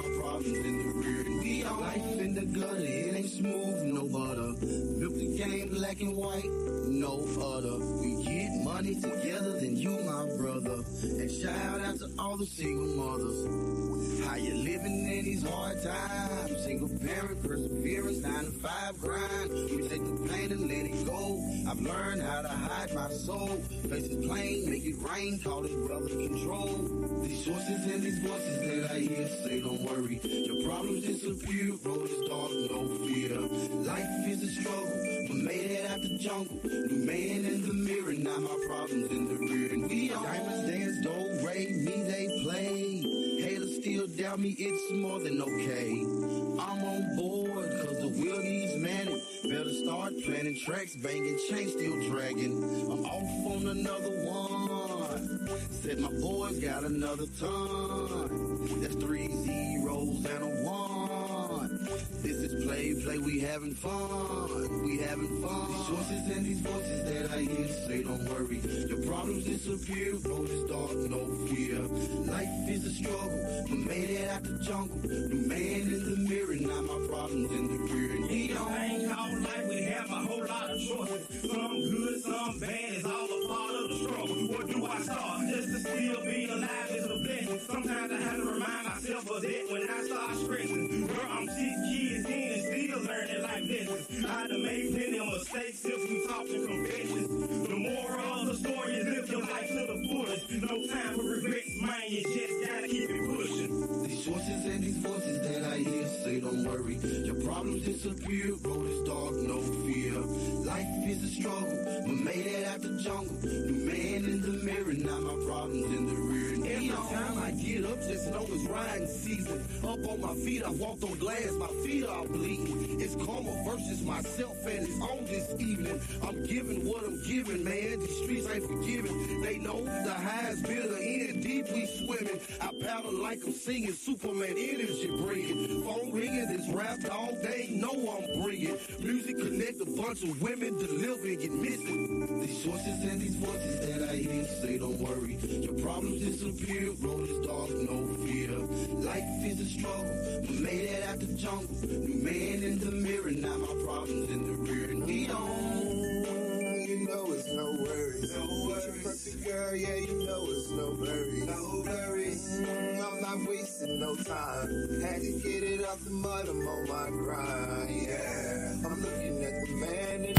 my problems in the rear. We all life in the gutter, it ain't smooth, no butter. Milk the game black and white, no other. We get money together, then you my brother. And shout out to all the single mothers. How you living in these hard times? Single parent, perseverance, 9 to 5 grind. We take the pain and let it go. I've learned how to hide my soul. Face it plain, make it rain, call it brother control. These choices and these voices that I hear say don't worry. Your problems disappear, road is dark, no fear. Life is a struggle, but made it out the jungle. New man in the mirror, now my problems in the rear. And we all diamonds dance, do, re, me, they play. Haters still doubt me, it's more than okay. I'm on board, cause the wheel needs manning. Better start planning tracks, banging, chain still dragging. I'm off on another one. Said my boys got another ton. That's 3 zeros and a 1. This is play, we having fun. We having fun. These choices and these voices that I hear say don't worry. Your problems disappear, road is dark, no fear. Life is a struggle, but made it out the jungle. New man in the mirror, now my problems in the rear. And we don't hang all night, we have a whole lot of choices. Some good, some bad, it's all a part of the struggle. Where do I start? Just to still be alive is a blessing. Sometimes I have to remind myself of that when I start stressing. Girl, I'm 6 years in and still learning life lessons. I done made plenty of mistakes since we talked to confessions. The moral of the story is live your life to the fullest. No time for regrets, man, you just gotta keep it pushing. These choices and these voices that I hear say don't worry. Your problems disappear, road is dark, no fear. Life is a struggle, but made it out the jungle. New man in the mirror, now my problems in the rear. And every time I get up, just know it's riding season. Up on my feet, I walked on glass, my feet are bleeding. It's karma versus myself, and it's on this evening. I'm giving what I'm giving, man. These streets ain't forgiving. They know the highs, bitter end, deep we swimming. I paddle like I'm singing, Superman energy bringing. Phone ringing, this rap dog, they know I'm bringing. Music connect a bunch of women, deliver and get missing. These choices and these voices that I hear say don't worry. Your problems disappear, road is dark, no fear. Life is a struggle, but made it out the jungle. New man in the mirror, now my problems in the rear. And we don't, you know it's no worries. No worries. Perfect girl, yeah, you know it's no worries. No worries. I'm not wasting no time. Had to get it out the mud, I'm on my grind, yeah. I'm looking at the man in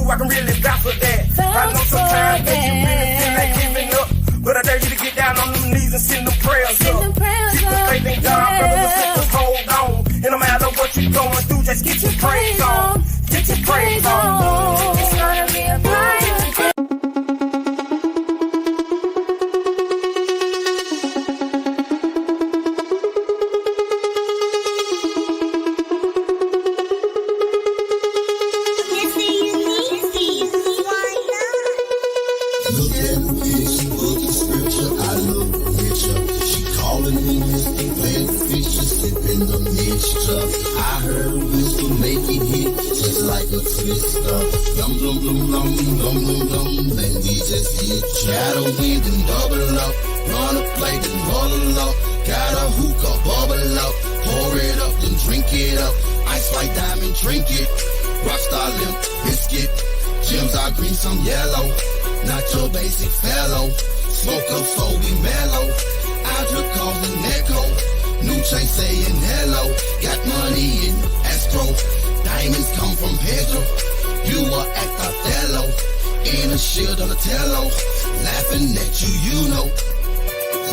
I can really vouch for that. I know sometimes that you really feel like giving up, but I dare you to get down Let's get your praise on. Get your praise on. It's gonna be a bright day. I heard a whistle make it hit just like a twister. Dum dum dum dum dum dum dum. Then we just hit shadow with and double up. Run a plate and bottle up. Got a hookah, bubble up. Pour it up, then drink it up. Ice like diamond, drink it. Rockstar limp biscuit. Gems are green, some yellow. Not your basic fellow. Smoke up so we mellow. I just cause an echo. New chain saying hello. Got money in escrow. Diamonds come from Pedro. You were at Othello. In a shield on a tello. Laughing at you, you know.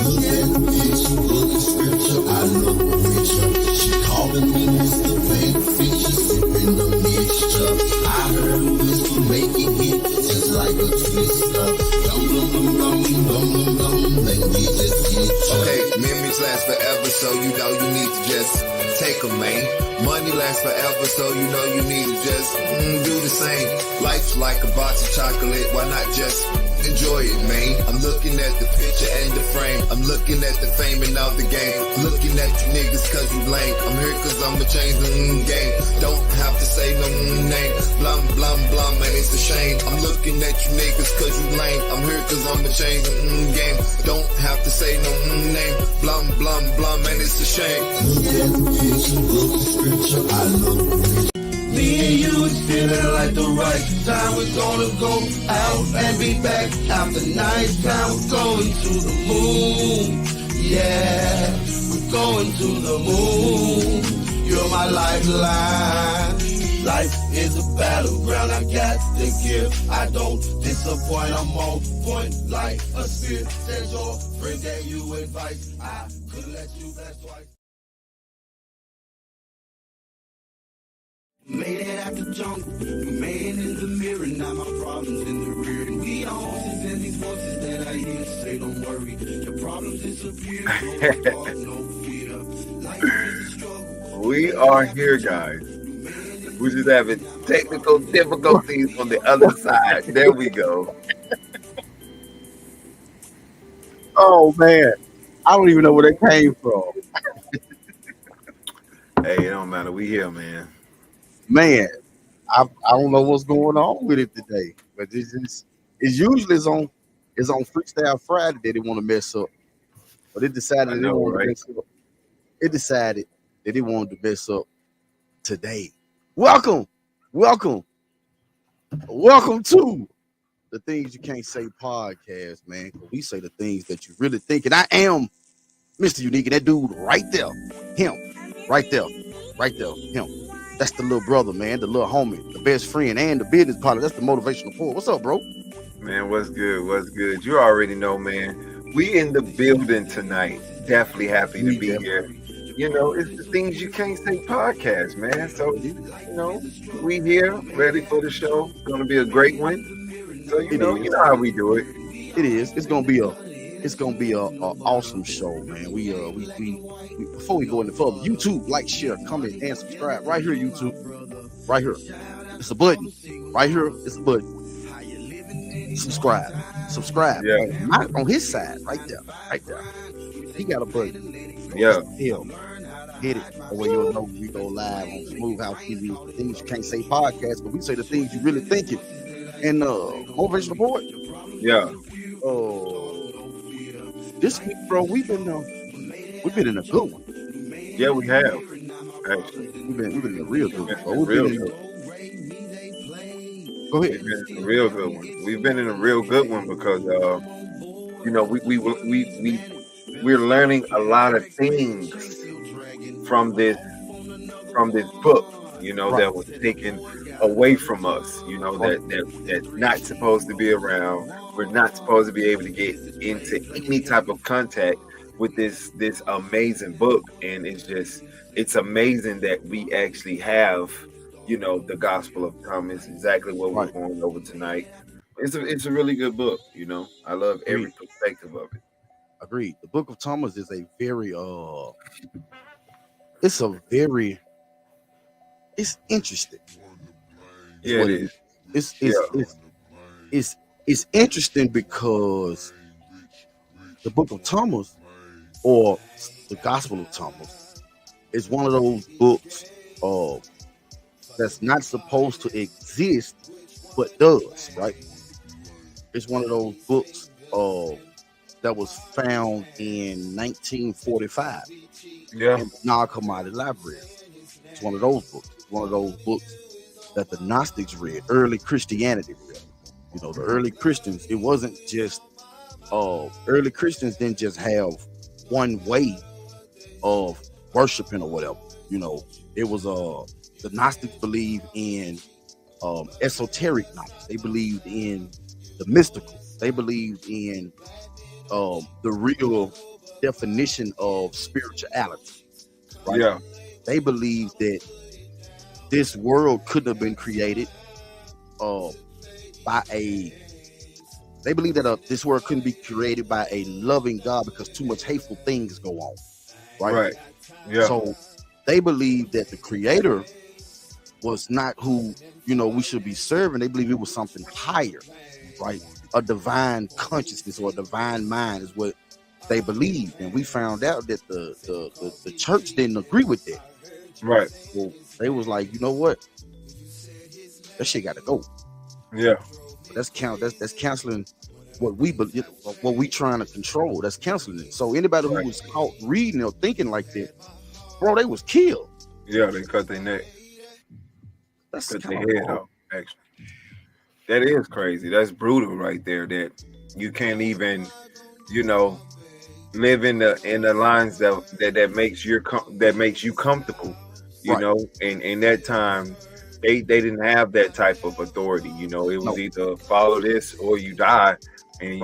Look at the picture, look at scripture. I look richer. She calling me Mr. Big Fisher. Sipping the mixture. I heard a whistle make it hit just like a twister. Dum dum dum dum dum dum dum. Then we just hit. Okay, memories last forever, so you know you need to just take them, man. Money lasts forever, so you know you need to just do the same. Life's like a box of chocolate, why not just enjoy it, man? I'm looking at the picture and the frame. I'm looking at the fame and all the game. Looking at you niggas cause you lame. I'm here cause I'ma change the game. Don't have to say no name. Blum, blum, blum, man, it's a shame. I'm looking at you niggas cause you lame. I'm here cause I'ma change the game. Don't have to say no name. Blum, blum, blum, man, it's a shame. Look at the picture, look at scripture. I look rich. Me and you is feeling like the right time. We're gonna go out and be back after night time. We're going to the moon. Yeah, we're going to the moon. You're my lifeline. Life is a battleground. I got the gift. I don't disappoint. I'm on point like a spear. Says your friend gave you advice. I could let you blast twice. Made it out the jungle, made it in the mirror, now my problems in the rear. And we all voices and these voices that I hear say, don't worry, your problems disappear, no fear. Life is a struggle. We are here, guys. We're just having technical difficulties on the other side. There we go. Oh, man. I don't even know where they came from. Hey, it don't matter. We here, man. Man, I don't know what's going on with it today, but it's usually on Freestyle Friday that they want to mess up, but it decided they wanted to mess up. It decided that they wanted to mess up today. Welcome to the Things You Can't Say podcast, man. We say the things that you really think, and I am MrUnique, and that dude right there, him, right there, him. That's the little brother, man, the little homie, the best friend, and the business partner. That's the motivational poet. What's up, bro? Man, what's good? What's good? You already know, man. We in the building tonight. Definitely happy to be here. You know, it's the Things You Can't Say podcast, man. So, you know, we here, ready for the show. It's gonna be a great one. So you know how we do it. It is. It's gonna be a awesome show, man. We before we go any further, YouTube, like, share, comment, and subscribe. Right here, YouTube. Right here. It's a button. Right here, it's a button. Subscribe. Yeah. Not on his side, right there. He got a button. Yeah. Hit it. That way you'll know we go live on Smooth House TV. The Things You Can't Say podcast, but we say the things you really thinking. And motivational poet. Yeah. This week, bro, we've been in a good one. Yeah, we have. Actually, we've been in a real good one. Go ahead. We've been in a real good one. We've been in a real good one because you know we're learning a lot of things from this book. You know, that was taken away from us. You know, that's not supposed to be around. We're not supposed to be able to get into any type of contact with this amazing book, and it's amazing that we actually have, the Gospel of Thomas, exactly what we're going over tonight. It's a really good book. I love every perspective of it. Agreed. The Book of Thomas is a very it's interesting. Yeah, it is. It's interesting because the Book of Thomas, or the Gospel of Thomas, is one of those books that's not supposed to exist but does, right? It's one of those books that was found in 1945 in the Nag Hammadi Library. It's one of those books. It's one of those books that the Gnostics read, early Christianity read. The early Christians, it wasn't just early Christians didn't just have one way of worshiping or whatever. It was the Gnostics believed in esoteric knowledge. They believed in the mystical. They believed in the real definition of spirituality. Right? Yeah. They believed that this world couldn't have been created they believe that this world couldn't be created by a loving God because too much hateful things go on. Right. Yeah. So they believe that the creator was not who, we should be serving. They believe it was something higher, right? A divine consciousness or a divine mind is what they believed. And we found out that the church didn't agree with that. Right. Well, they was like, you know what? That shit got to go. Yeah. That's canceling what we believe, what we trying to control. That's canceling it. So anybody who was caught reading or thinking like that, bro, they was killed. Yeah, they cut their neck. That's cut their head off. Actually, that is crazy. That's brutal right there. That you can't even, live in the lines that makes you comfortable. You know, and in that time. They didn't have that type of authority, it was either follow this or you die. And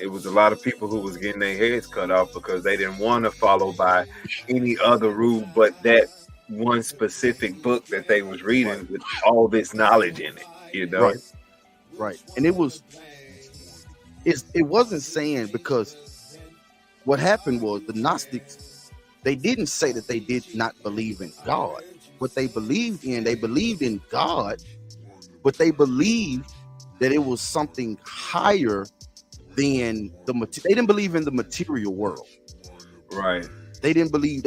it was a lot of people who was getting their heads cut off because they didn't want to follow by any other rule but that one specific book that they was reading with all this knowledge in it, Right. And it wasn't saying, because what happened was the Gnostics, they didn't say that they did not believe in God. What they believed in God, but they believed that it was something higher than they didn't believe in the material world. Right. They believed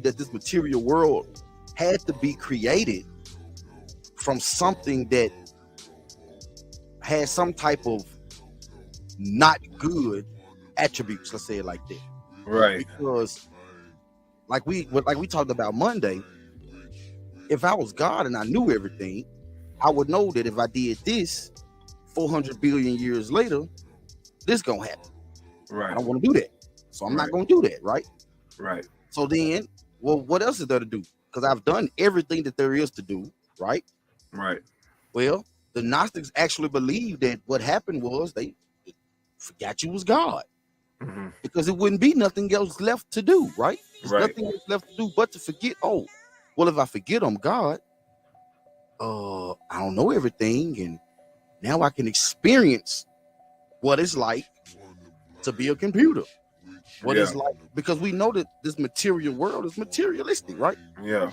that this material world had to be created from something that had some type of not good attributes, let's say it like that. Right. Because like we talked about Monday, if I was God and I knew everything, I would know that if I did this 400 billion years later, this gonna happen. Right. I don't want to do that. So I'm not gonna do that, right? Right. So then, well, what else is there to do? Because I've done everything that there is to do, right? Right. Well, the Gnostics actually believed that what happened was they forgot you was God. Mm-hmm. Because it wouldn't be nothing else left to do, right? There's nothing else left to do but to forget, well, if I forget I'm God, I don't know everything, and now I can experience what it's like to be a computer. What it's like, because we know that this material world is materialistic, right? Yeah.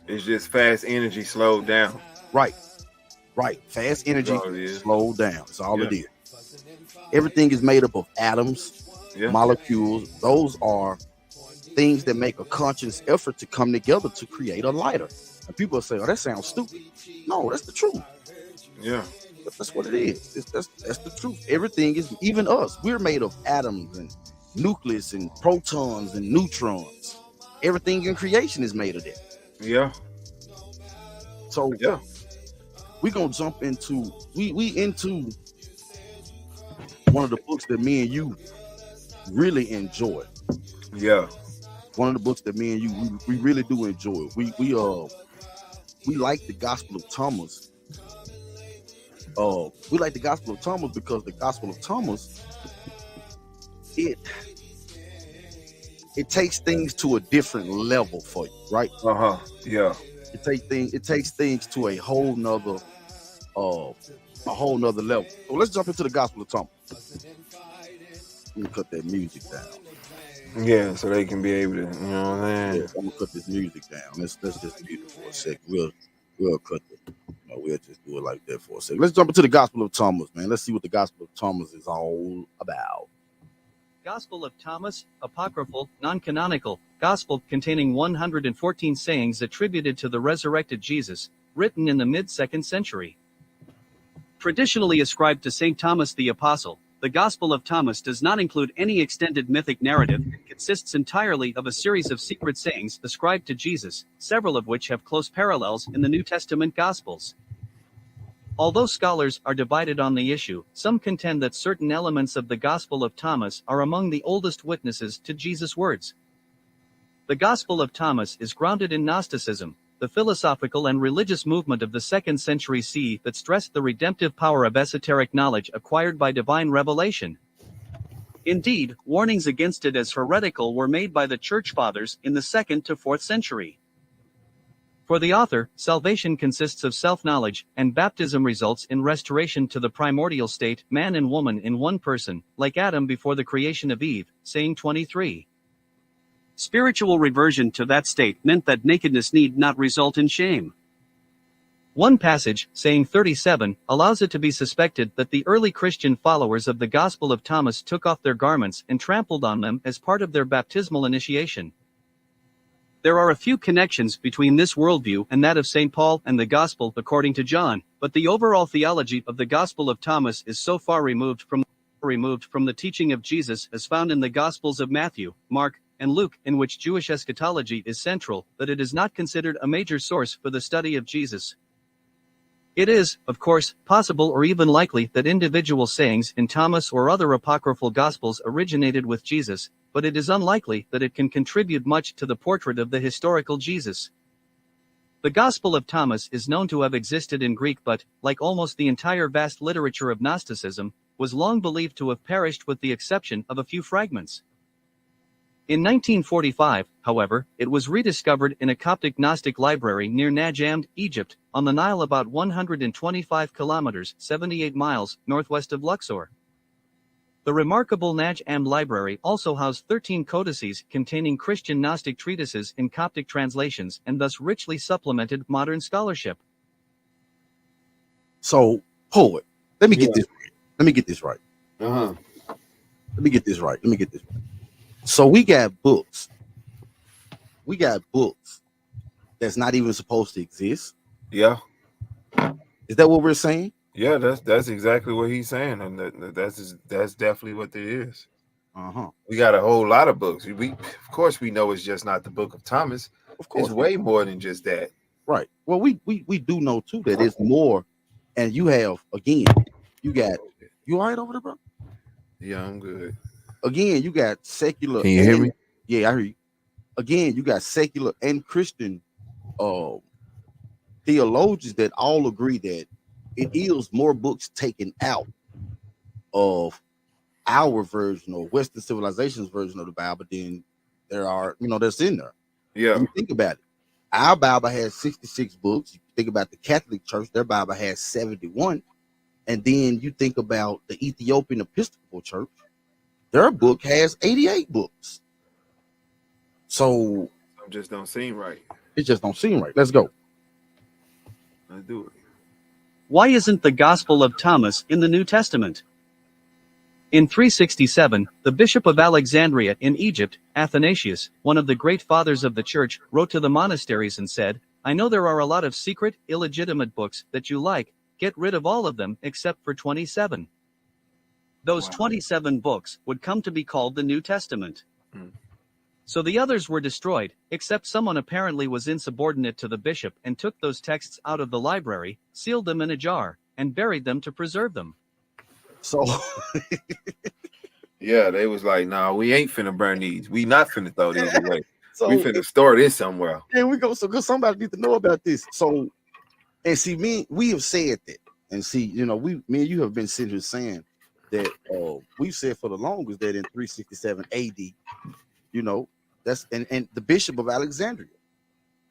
It's just fast energy slowed down. Right. Fast energy slowed down. That's all it is. Everything is made up of atoms, molecules. Those are things that make a conscious effort to come together to create a lighter. And people say, that sounds stupid. No, that's the truth. Yeah. That's what it is. That's the truth. Everything is, even us, we're made of atoms and nucleus and protons and neutrons. Everything in creation is made of that. Yeah. So we're gonna jump into we into one of the books that me and you really enjoy. Yeah. One of the books that me and you we really do enjoy. We like the Gospel of Thomas. We like the Gospel of Thomas because the Gospel of Thomas, it takes things to a different level for you, right? Yeah. It takes things to a whole nother level. So let's jump into the Gospel of Thomas. Let me cut that music down. Yeah, so they can be able to, you know what I'm saying? Yeah, I'm gonna cut this music down. Let's just mute it for a second. We'll cut it. We'll just do it like that for a second. Let's jump into the Gospel of Thomas, man. Let's see what the Gospel of Thomas is all about. Gospel of Thomas, apocryphal, non-canonical, gospel containing 114 sayings attributed to the resurrected Jesus, written in the mid-2nd century. Traditionally ascribed to St. Thomas the Apostle, the Gospel of Thomas does not include any extended mythic narrative and consists entirely of a series of secret sayings ascribed to Jesus, several of which have close parallels in the New Testament Gospels. Although scholars are divided on the issue, some contend that certain elements of the Gospel of Thomas are among the oldest witnesses to Jesus' words. The Gospel of Thomas is grounded in Gnosticism, the philosophical and religious movement of the 2nd century CE that stressed the redemptive power of esoteric knowledge acquired by divine revelation. Indeed, warnings against it as heretical were made by the Church Fathers in the 2nd to 4th century. For the author, salvation consists of self-knowledge, and baptism results in restoration to the primordial state, man and woman in one person, like Adam before the creation of Eve, saying 23. Spiritual reversion to that state meant that nakedness need not result in shame. One passage, saying 37, allows it to be suspected that the early Christian followers of the Gospel of Thomas took off their garments and trampled on them as part of their baptismal initiation. There are a few connections between this worldview and that of St. Paul and the Gospel according to John, but the overall theology of the Gospel of Thomas is so far removed from the teaching of Jesus as found in the Gospels of Matthew, Mark, and Luke, in which Jewish eschatology is central, that it is not considered a major source for the study of Jesus. It is, of course, possible or even likely that individual sayings in Thomas or other apocryphal Gospels originated with Jesus, but it is unlikely that it can contribute much to the portrait of the historical Jesus. The Gospel of Thomas is known to have existed in Greek but, like almost the entire vast literature of Gnosticism, was long believed to have perished with the exception of a few fragments. In 1945, however, it was rediscovered in a Coptic Gnostic library near Najamd, Egypt, on the Nile about 125 kilometers 78 miles northwest of Luxor. The remarkable Najamd library also housed 13 codices containing Christian Gnostic treatises in Coptic translations and thus richly supplemented modern scholarship. So, poet, let me get this right. Let me get this right. Let me get this right. So we got books. That's not even supposed to exist. Yeah. Is that what we're saying? Yeah, that's exactly what he's saying, and that's definitely what it is. We got a whole lot of books. Of course we know it's just not the Book of Thomas. Of course, it's way more than just that. Right. Well, we do know too that it's more, and you have you all right over there, bro? Yeah, I'm good. Again, you got secular. Can you hear me? Yeah, I hear you. Again, you got secular and Christian theologians that all agree that it is more books taken out of our version or Western civilization's version of the Bible than there are, that's in there. Yeah. And think about it. Our Bible has 66 books. You think about the Catholic Church, their Bible has 71. And then you think about the Ethiopian Episcopal Church, their book has 88 books. So it just don't seem right. Let's go. Let's do it. Why isn't the Gospel of Thomas in the New Testament? In 367, the Bishop of Alexandria in Egypt, Athanasius, one of the great fathers of the church, wrote to the monasteries and said, "I know there are a lot of secret, illegitimate books that you like. Get rid of all of them except for 27. Those 27 books would come to be called the New Testament. So the others were destroyed, except someone apparently was insubordinate to the bishop and took those texts out of the library, sealed them in a jar, and buried them to preserve them." So yeah, they was like, "Nah, we ain't finna burn these. We not finna throw these away. So we finna store this somewhere." There we go. So because somebody needs to know about this. So, and see, we have said that, and see, me and you have been sitting here saying that we've said for the longest that in 367 AD, That's and the Bishop of Alexandria.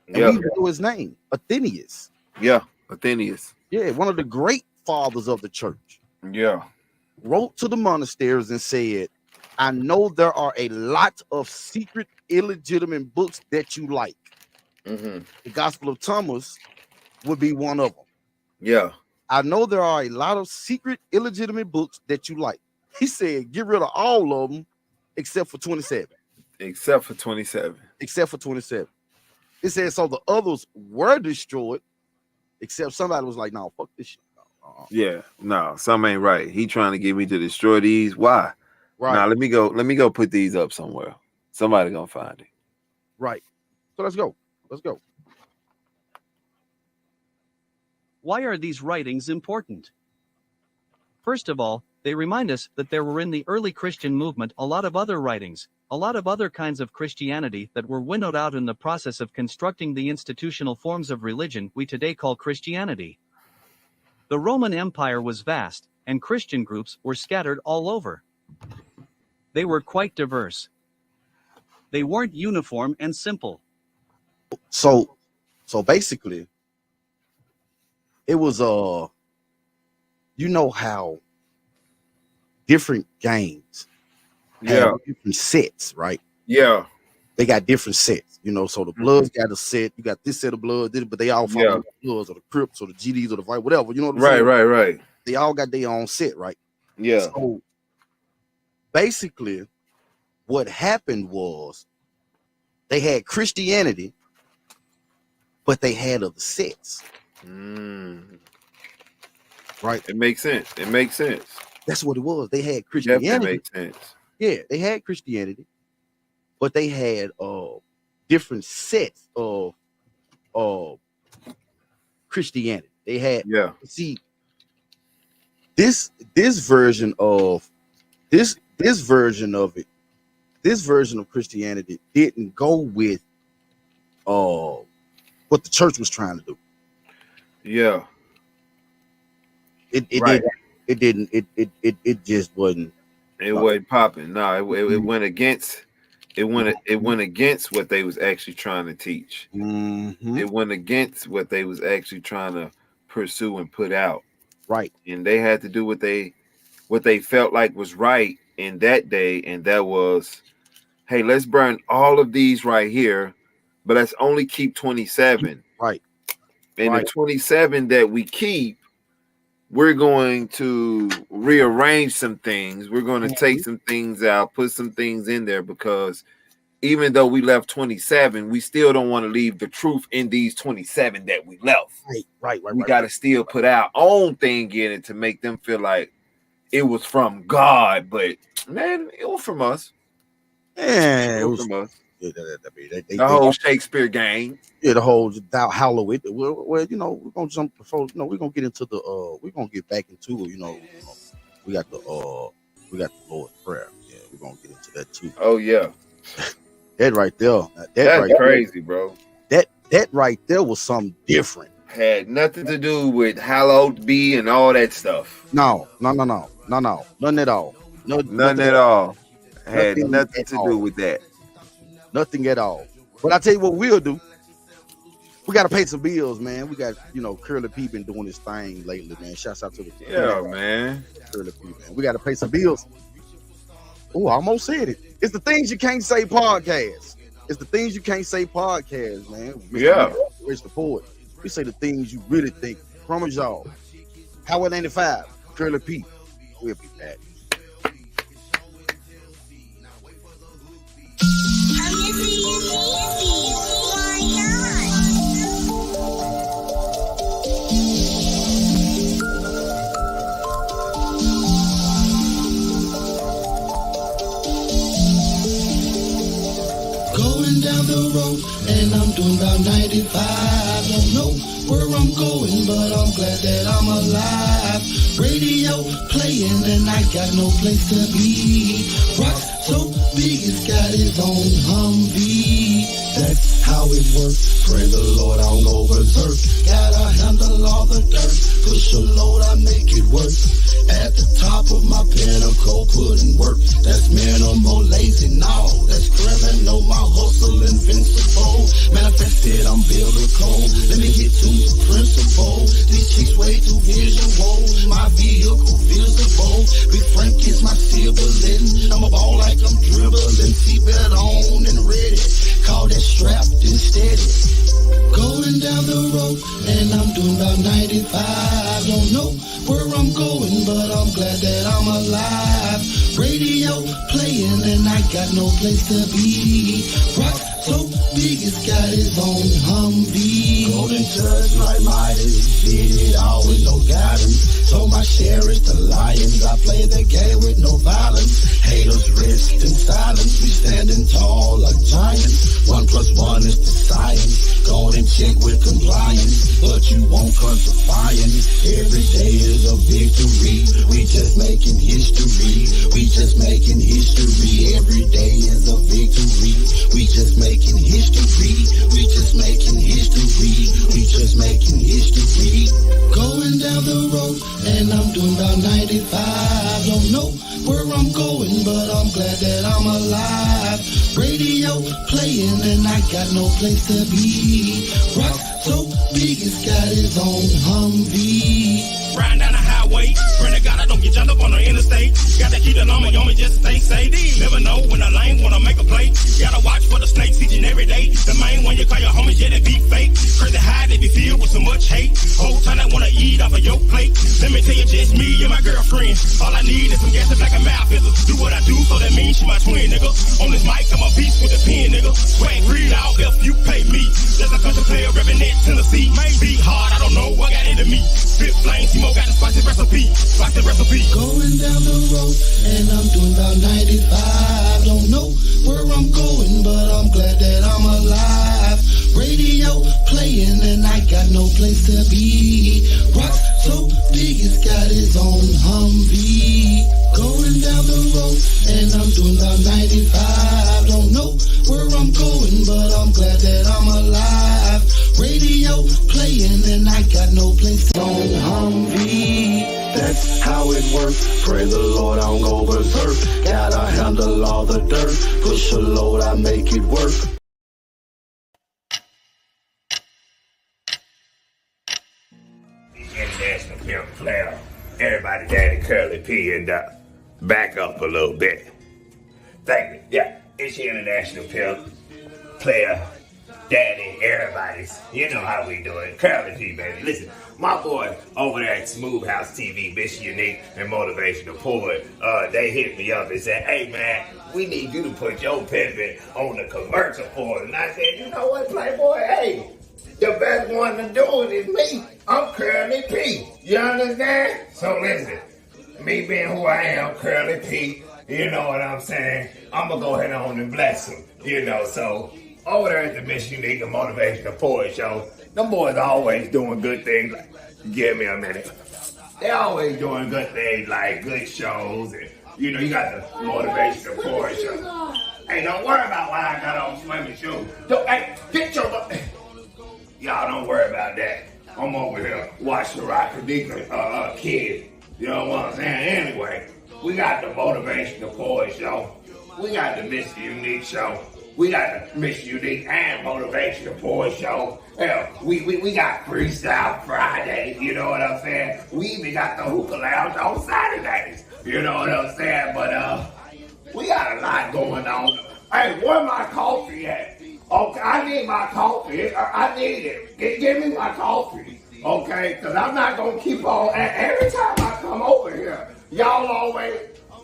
And Yeah. we even know his name, Athenius. Yeah, Athenius. Yeah, one of the great fathers of the church. Yeah. Wrote to the monasteries and said, I know there are a lot of secret, illegitimate books that you like. Mm-hmm. The Gospel of Thomas would be one of them. Yeah. I know there are a lot of secret, illegitimate books that you like. He said, get rid of all of them except for 27. Except for 27. Except for 27. It said, so the others were destroyed, except somebody was like, no, fuck this shit. Yeah, no, something ain't right. He trying to get me to destroy these. Why? Right. Now let me go put these up somewhere. Somebody gonna find it. Right. So let's go. Let's go. Why are these writings important? First of all, they remind us that there were in the early Christian movement a lot of other writings, a lot of other kinds of Christianity that were winnowed out in the process of constructing the institutional forms of religion we today call Christianity. The Roman Empire was vast, and Christian groups were scattered all over. They were quite diverse. They weren't uniform and simple. So basically, it was you know how different gangs have different sets, right? Yeah. They got different sets, you know. So the Bloods got a set. You got this set of Bloods, but they all follow the Bloods or the Crips or the GDs or the Fight, whatever. You know what I'm saying? Right. They all got their own set, right? Yeah. So basically, what happened was they had Christianity, but they had other sets. Right. It makes sense. That's what it was. They had Christianity. Definitely makes sense. Yeah, they had Christianity, but they had different sets of Christianity. They had see this version of Christianity didn't go with what the church was trying to do. Yeah. It just wasn't. It wasn't popping. No, it went against. It went against what they was actually trying to teach. Mm-hmm. It went against what they was actually trying to pursue and put out. Right. And they had to do what they felt like was right in that day, and that was, hey, let's burn all of these right here, but let's only keep 27. Right. And the 27 that we keep, we're going to rearrange some things. We're going to take some things out, put some things in there, because even though we left 27, we still don't want to leave the truth in these 27 that we left. Right. We got to still put our own thing in it to make them feel like it was from God, but man, it was from us. Yeah, it was from us. Yeah, the whole Shakespeare gang. Yeah, the whole hollow it. Well, you know, we're gonna jump before. You know, we're gonna get into the. We're gonna get back into it. You know, we got the Lord's Prayer. Yeah, we're gonna get into that too. Oh yeah, that right there. That's right crazy, bro. That right there was something different. Had nothing to do with hallowed be and all that stuff. No, none at all. None at all. Had nothing to do with that. Nothing at all. But I tell you what we'll do. We got to pay some bills, man. We got, Curly P been doing this thing lately, man. Shouts out to the man. Curly P, man. We got to pay some bills. Oh, I almost said it. It's the Things You Can't Say podcast. It's the Things You Can't Say podcast, man. Mr. the Poet. We say the things you really think. Promise y'all. Howard 95, Curly P. We'll be back. Going down the road and I'm doing about 95. Don't know where I'm going, but I'm glad that I'm alive. Radio playing and I got no place to be. Rock so big it's got its own Humvee. That's how it works. Pray the Lord, I don't go berserk. Gotta handle all the dirt. Push a load, I make it work. At the top of my pinnacle, putting work. That's minimal, lazy, no. That's criminal, my hustle invincible. Manifested, I'm biblical. Let me get to the principle. These chicks way too visual. My vehicle visible. Be frank is my sibling. I'm a ball like I'm dribbling. Seatbelt on and ready. Call that strapped and steady. Going down the road, and I'm doing about 95. Don't know where I'm going, but I'm glad that I'm alive. Radio playing, and I got no place to be. Rock so big, it's got his own Humvee. Golden touch like Midas, did it all with no guidance. So my share is the Lions. I play the game with no violence. Haters rest in silence. We standing tall like giants. 1 + 1 is the science. Go and check with compliance, but you won't cause defiance. Every day is a victory. We just making history. We just making history. Every day is a victory. We just making history. We just making history. We just making history. Going down the road, and I'm doing about 95. Don't know where I'm going, but I'm glad that I'm alive. Radio playing, and I got no place to be. Rock so big, it's got his own Humvee. Riding down the highway, pray to God I don't get jumped up on the interstate. Gotta keep the llama on me just to stay safe. Never know when the lane wanna make a play. Gotta watch for the snakes each and every day. The main one you call your homies, yeah, they be fake. Crazy high, they be filled with so much hate. Whole time I wanna eat off of your plate. Let me tell you, just me and my girlfriend. All I need is some gas and black and mouth fizzle. Do what I do, so that means she my twin, nigga. On this mic, I'm a beast with a pen, nigga. Swag read out if you pay me. There's a country player reppin' that Tennessee. Maybe hard, I don't know what got into me. Spit flames, Timo got the spicy recipe. Spicy recipe. Going down the road, and I'm doing about 95. Don't know where I'm going, but I'm glad that I'm alive. Radio playing, and I got no place to be. Rock so big, it's got his own Humvee. Going down the road, and I'm doing about 95. Don't know where I'm going, but I'm glad that I'm alive. Radio playing, and I got no place to own Humvee. That's how it works. Pray the Lord, I don't go berserk. Gotta handle all the dirt. Push a load, I make it work. International pimp player. Everybody daddy Curly P and back up a little bit. Thank you. Yeah, it's your international pimp player. Daddy, everybody's. You know how we do it. Curly P, baby. Listen, my boy over there at Smooth House TV, MrUnique and Motivational Poet, they hit me up and said, hey, man, we need you to put your pimpin' on the commercial for it. And I said, you know what, Playboy? Hey, the best one to do it is me. I'm Curly P. You understand? So listen, me being who I am, Curly P, you know what I'm saying? I'm going to go ahead on and bless him, you know, so... Over there at the MrUnique and Motivational Poet Show, them boys always doing good things. Give me a minute. They always doing good things like good shows and, you know, you got the Motivational Poet Show. Hey, don't worry about why I got on swimming shoes. Hey, get your... Y'all don't worry about that. I'm over here watching Rockadika Kid. You know what I'm saying? Anyway, we got the Motivational Poet Show. We got the MrUnique Show. We got the MrUnique and Motivational Poet Show. Hell, we got Freestyle Friday, you know what I'm saying? We even got the Hookah Lounge on Saturdays, you know what I'm saying? But we got a lot going on. Hey, where my coffee at? Okay, I need my coffee. I need it. Give me my coffee, okay? Because I'm not going to keep on. Every time I come over here, y'all always...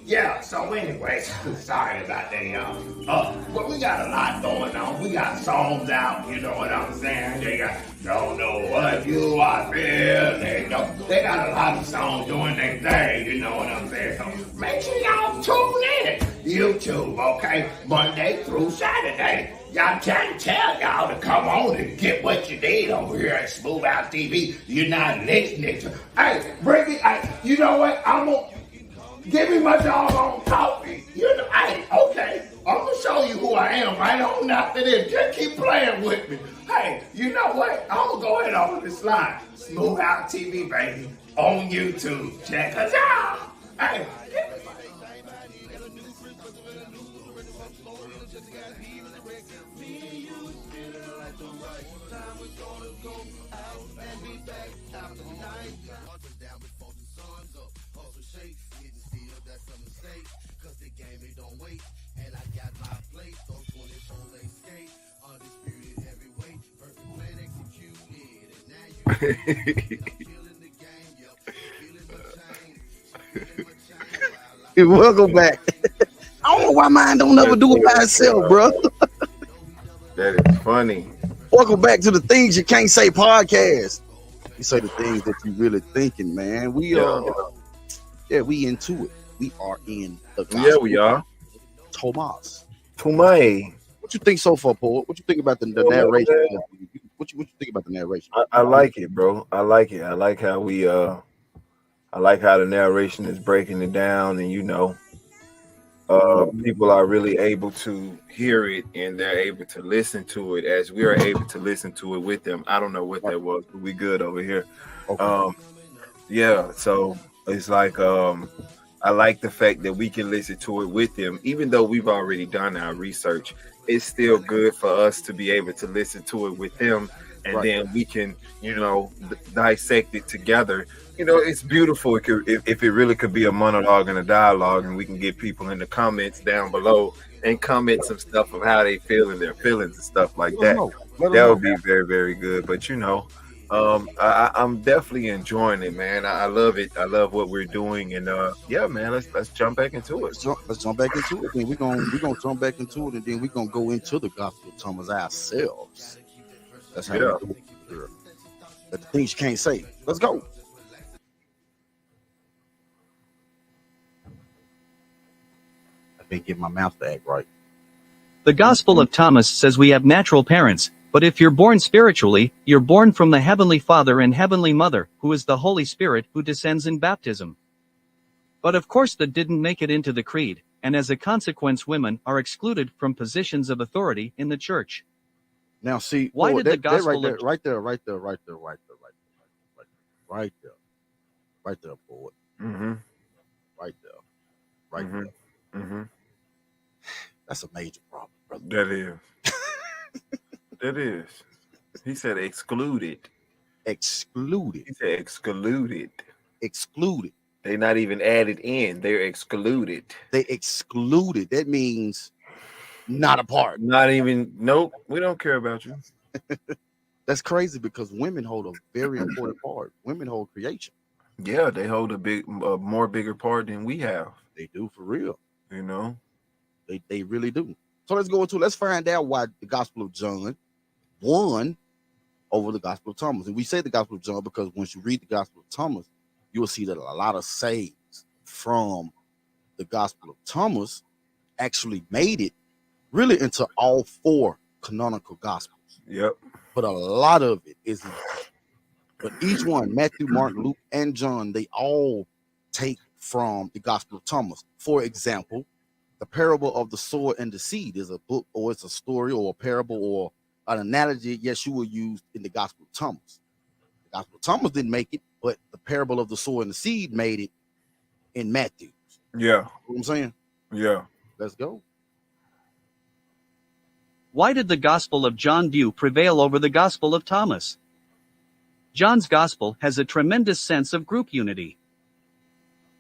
Yeah, so anyways, sorry about that, y'all. But we got a lot going on. We got songs out, you know what I'm saying? They got Don't Know What You Are Feeling. They got a lot of songs doing their thing, you know what I'm saying? So make sure y'all tune in. YouTube, okay? Monday through Saturday. I'm trying to tell y'all to come on and get what you need over here at Smooth Out TV. You're not listening to... Hey, bring it... you know what? I'm going to... Give me my doggone coffee. You know, hey, okay. I'm going to show you who who I am right on after this. Just keep playing with me. Hey, you know what? I'm gonna go ahead on this line. Smooth Out TV, baby, on YouTube. Check us out. Hey. Welcome back. I don't know why mine don't ever do it by itself, bro. That is funny. Welcome back to the Things You Can't Say podcast. You say the things that you really thinking, man. We we into it. We are in the gospel. Yeah, we are. Thomas. Tomai. What you think so far, Paul? What you think about the narration? What you think about the narration? I like it, bro. I like it. I like how we I like how the narration is breaking it down, and people are really able to hear it, and they're able to listen to it as we are able to listen to it with them. I don't know what that was, but we good over here. Okay. Yeah, so it's like I like the fact that we can listen to it with them, even though we've already done our research. It's still good for us to be able to listen to it with them, and then we can, dissect it together. It's beautiful if it really could be a monologue and a dialogue, and we can get people in the comments down below and comment some stuff of how they feel and their feelings and stuff like that. That would be very, very good. But I'm definitely enjoying it, man. I love it. I love what we're doing, and man, let's jump back into it. Let's jump back into it. Then we're gonna jump back into it, and then we're gonna go into the Gospel of Thomas ourselves. That's how we do it. But the things you can't say. Let's go. I didn't get my mouth to act right. The Gospel of Thomas says we have natural parents, but if you're born spiritually, you're born from the Heavenly Father and Heavenly Mother, who is the Holy Spirit who descends in baptism. But of course that didn't make it into the creed, and as a consequence women are excluded from positions of authority in the church. Now see, why did the Gospel right there, forward. Mm-hmm. Right there. Mm-hmm. That's a major problem, brother. That is. That is. He said excluded. Excluded. He said excluded. Excluded. They're not even added in. They're excluded. They excluded. That means not a part. Not even. Nope. We don't care about you. That's crazy because women hold a very important part. Women hold creation. Yeah, they hold a more bigger part than we have. They do, for real. They really do. So let's find out why the Gospel of John won over the Gospel of Thomas. And we say the Gospel of John because once you read the Gospel of Thomas, you will see that a lot of sayings from the Gospel of Thomas actually made it really into all four canonical Gospels. Yep. But a lot of it isn't. But each one, Matthew, Mark, Luke, and John, they all take from the Gospel of Thomas. For example, the parable of the sower and the seed is a book, or it's a story, or a parable, or an analogy Yeshua used in the Gospel of Thomas. The Gospel of Thomas didn't make it, but the parable of the sower and the seed made it in Matthew. Yeah. You know what I'm saying? Yeah. Let's go. Why did the Gospel of John view prevail over the Gospel of Thomas? John's Gospel has a tremendous sense of group unity.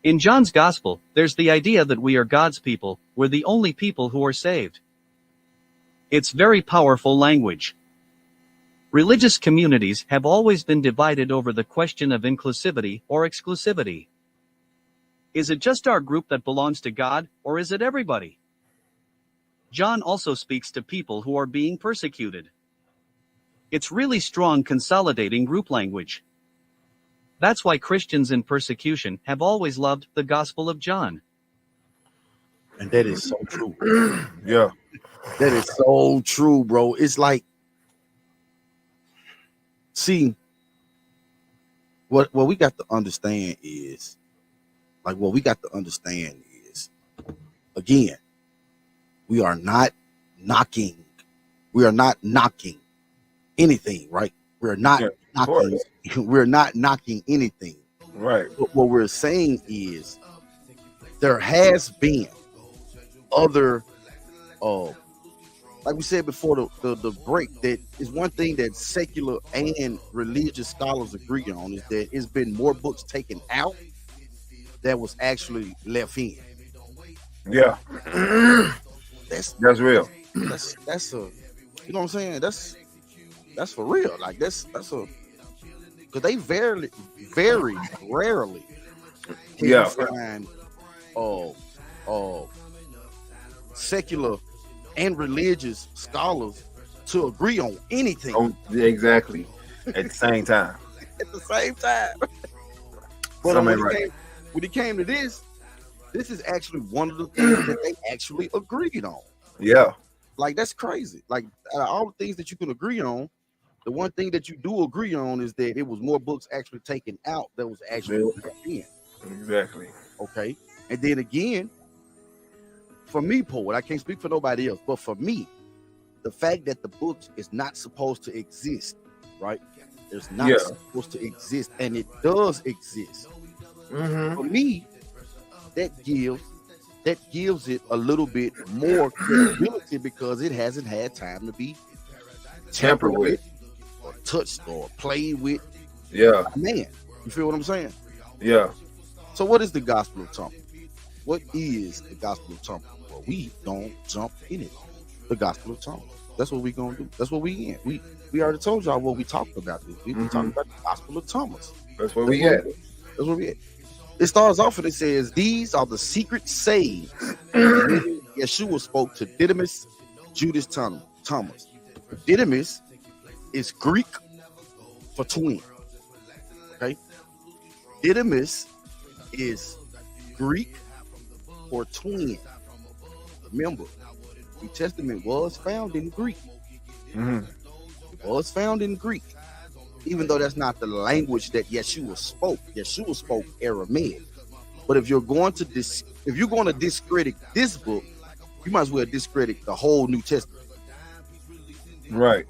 In John's Gospel, there's the idea that we are God's people, we're the only people who are saved. It's very powerful language. Religious communities have always been divided over the question of inclusivity or exclusivity. Is it just our group that belongs to God, or is it everybody? John also speaks to people who are being persecuted. It's really strong consolidating group language. That's why Christians in persecution have always loved the Gospel of John. And that is so true. Yeah. That is so true, bro. It's like, see, what we got to understand is, again, we are not knocking anything, right? We're not knocking. We're not knocking anything. Right. But what we're saying is there has been other, like we said before the break, that is one thing that secular and religious scholars agree on, is that it's been more books taken out that was actually left in. Yeah. That's real. That's a, you know what I'm saying? That's for real. Like that's a, because they very rarely can you find secular and religious scholars to agree on anything. Oh, exactly. At the same time. At the same time. But when it came to this is actually one of the things that they actually agreed on. Yeah. Like, that's crazy. Like, out of all the things that you can agree on, the one thing that you do agree on is that it was more books actually taken out that was actually in. Exactly. Okay. And then again, for me, Poet, I can't speak for nobody else, but for me, the fact that the book is not supposed to exist, right? It's not supposed to exist, and it does exist. For me, that gives it a little bit more credibility because it hasn't had time to be tampered with or touched or played with. Yeah. Man, you feel what I'm saying? Yeah. So what is the Gospel of Thomas? What is the Gospel of Thomas? Well, we don't jump in it. The Gospel of Thomas. That's what we gonna do. That's what we in. We already told y'all what we talked about this. We talking about the Gospel of Thomas. That's where we at. That's where we at. It starts off and it says, "These are the secret sayings Yeshua spoke to Didymus, Judas, Thomas." Didymus is Greek for twin. Okay, Didymus is Greek for twin. Remember, the New Testament was found in Greek. It was found in Greek. Even though that's not the language that Yeshua spoke. Yeshua spoke Aramaic. But if you're going to discredit this book, you might as well discredit the whole New Testament. Right.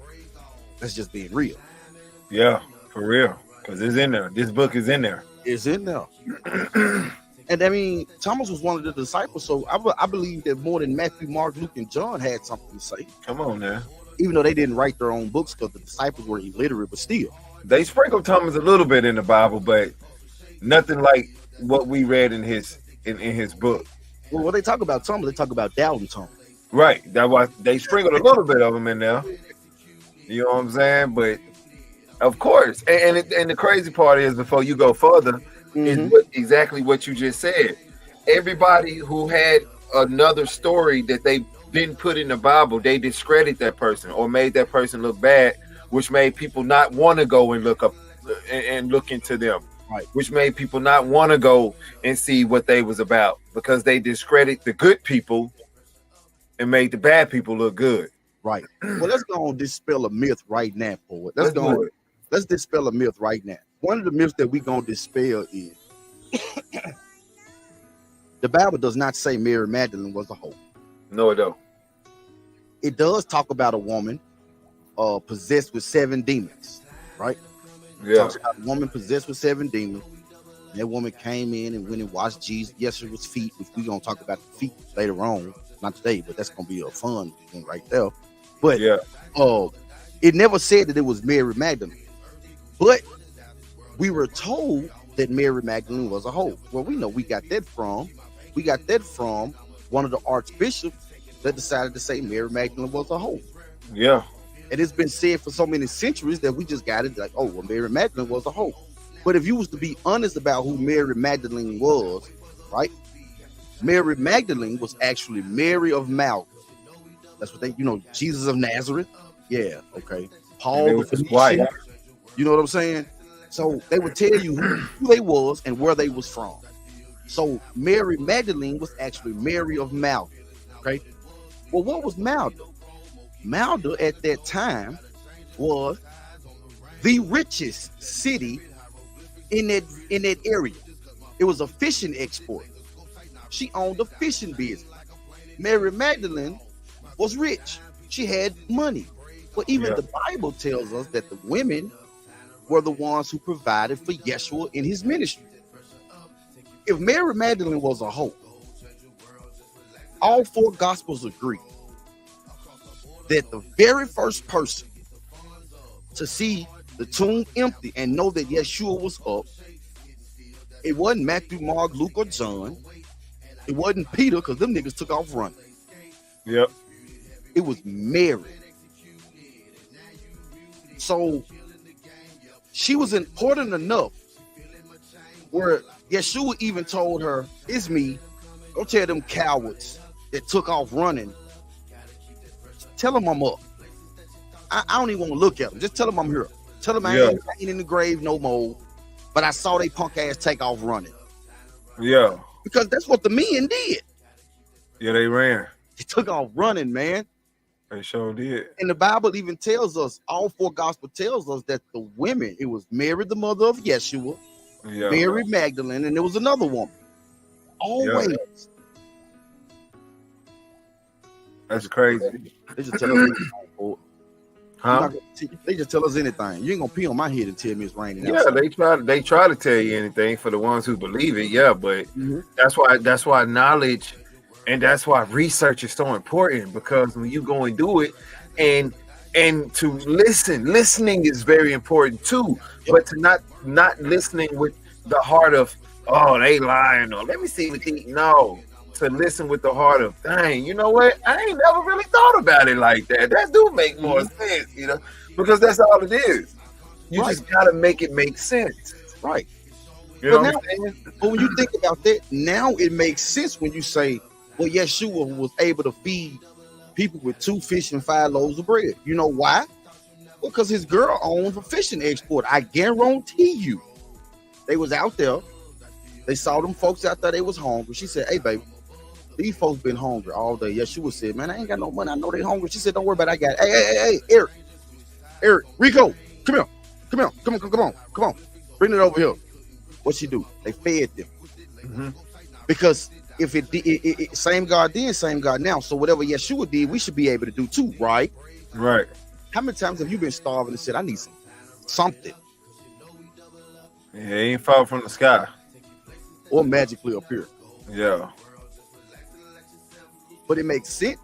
That's just being real. Yeah, for real. Because it's in there. This book is in there. It's in there. And I mean, Thomas was one of the disciples, so I believe that more than Matthew, Mark, Luke, and John had something to say. Come on now. Even though they didn't write their own books because the disciples were illiterate, but still. They sprinkled Thomas a little bit in the Bible, but nothing like what we read in his book. Well, when they talk about Thomas, they talk about doubting Thomas. Right. That's why they sprinkled a little bit of him in there. You know what I'm saying? But of course, and the crazy part is, before you go further, is exactly what you just said. Everybody who had another story that they didn't put in the Bible, they discredit that person or made that person look bad, which made people not want to go and look up and look into them. Right. Which made people not want to go and see what they was about, because they discredit the good people and made the bad people look good. Right. Well, let's go and dispel a myth right now, Poet. Let's dispel a myth right now. One of the myths that we gonna dispel is the Bible does not say Mary Magdalene was a hoe. No, it don't. It does talk about a woman possessed with 7 demons, right? Yeah. Talks about a woman possessed with 7 demons. And that woman came in and went and washed Yeshua's feet, which we're gonna talk about the feet later on. Not today, but that's gonna be a fun thing right there. But it never said that it was Mary Magdalene. But we were told that Mary Magdalene was a hoe. Well, we know we got that from one of the archbishops that decided to say Mary Magdalene was a hoe. Yeah. And it's been said for so many centuries that we just got it like, oh, well, Mary Magdalene was a hoe. But if you was to be honest about who Mary Magdalene was, right? Mary Magdalene was actually Mary of Malta. That's what they, Jesus of Nazareth. Yeah, okay. Paul the Phoenician. You know what I'm saying? So they would tell you who they was and where they was from. So Mary Magdalene was actually Mary of Malta. Okay. Well, what was Malta? Malta at that time was the richest city in that area. It was a fishing export. She owned a fishing business. Mary Magdalene was rich. She had money. But even the Bible tells us that the women were the ones who provided for Yeshua in his ministry. If Mary Magdalene was a hoe, all 4 gospels agree that the very first person to see the tomb empty and know that Yeshua was up, it wasn't Matthew, Mark, Luke, or John. It wasn't Peter, because them niggas took off running. Yep. It was Mary. So she was important enough where Yeshua even told her, "It's me. Don't tell them cowards that took off running. Tell them I'm up. I don't even want to look at them. Just tell them I'm here. Tell them I ain't in the grave no more. But I saw they punk ass take off running." Yeah. Because that's what the men did. Yeah, they ran. They took off running, man. They sure did. And the Bible even tells us, all 4 gospel tells us that the women, it was Mary, the mother of Yeshua, Mary Magdalene, and there was another woman. Always. Yeah. That's crazy. They just tell us anything. Huh? They just tell us anything. You ain't gonna pee on my head and tell me it's raining. Yeah, outside. They try to tell you anything for the ones who believe it. Yeah, but that's why knowledge and that's why research is so important, because when you go and do it and to listening is very important too. But to not listening with the heart of, oh, they lying, or let me see what they no. To listen with the heart of, dang, you know what? I ain't never really thought about it like that. That do make more sense, you know, because that's all it is. You just gotta make it make sense. Right. You know what I'm saying? But when you think about that, now it makes sense when you say, well, Yeshua was able to feed people with 2 fish and 5 loaves of bread. You know why? Because his girl owned a fishing export. I guarantee you. They was out there. They saw them folks out there. They was hungry. She said, "Hey, baby, these folks been hungry all day." Yeshua said, "Man, I ain't got no money. I know they hungry." She said, "Don't worry about it. I got it. Hey, Eric, Rico, come on. Bring it over here." What she do? They fed them. Because if it same God then, same God now. So whatever Yeshua did, we should be able to do too, right? Right. How many times have you been starving and said, "I need something"? Yeah, it ain't fall from the sky. Or magically appear. Yeah. But it makes sense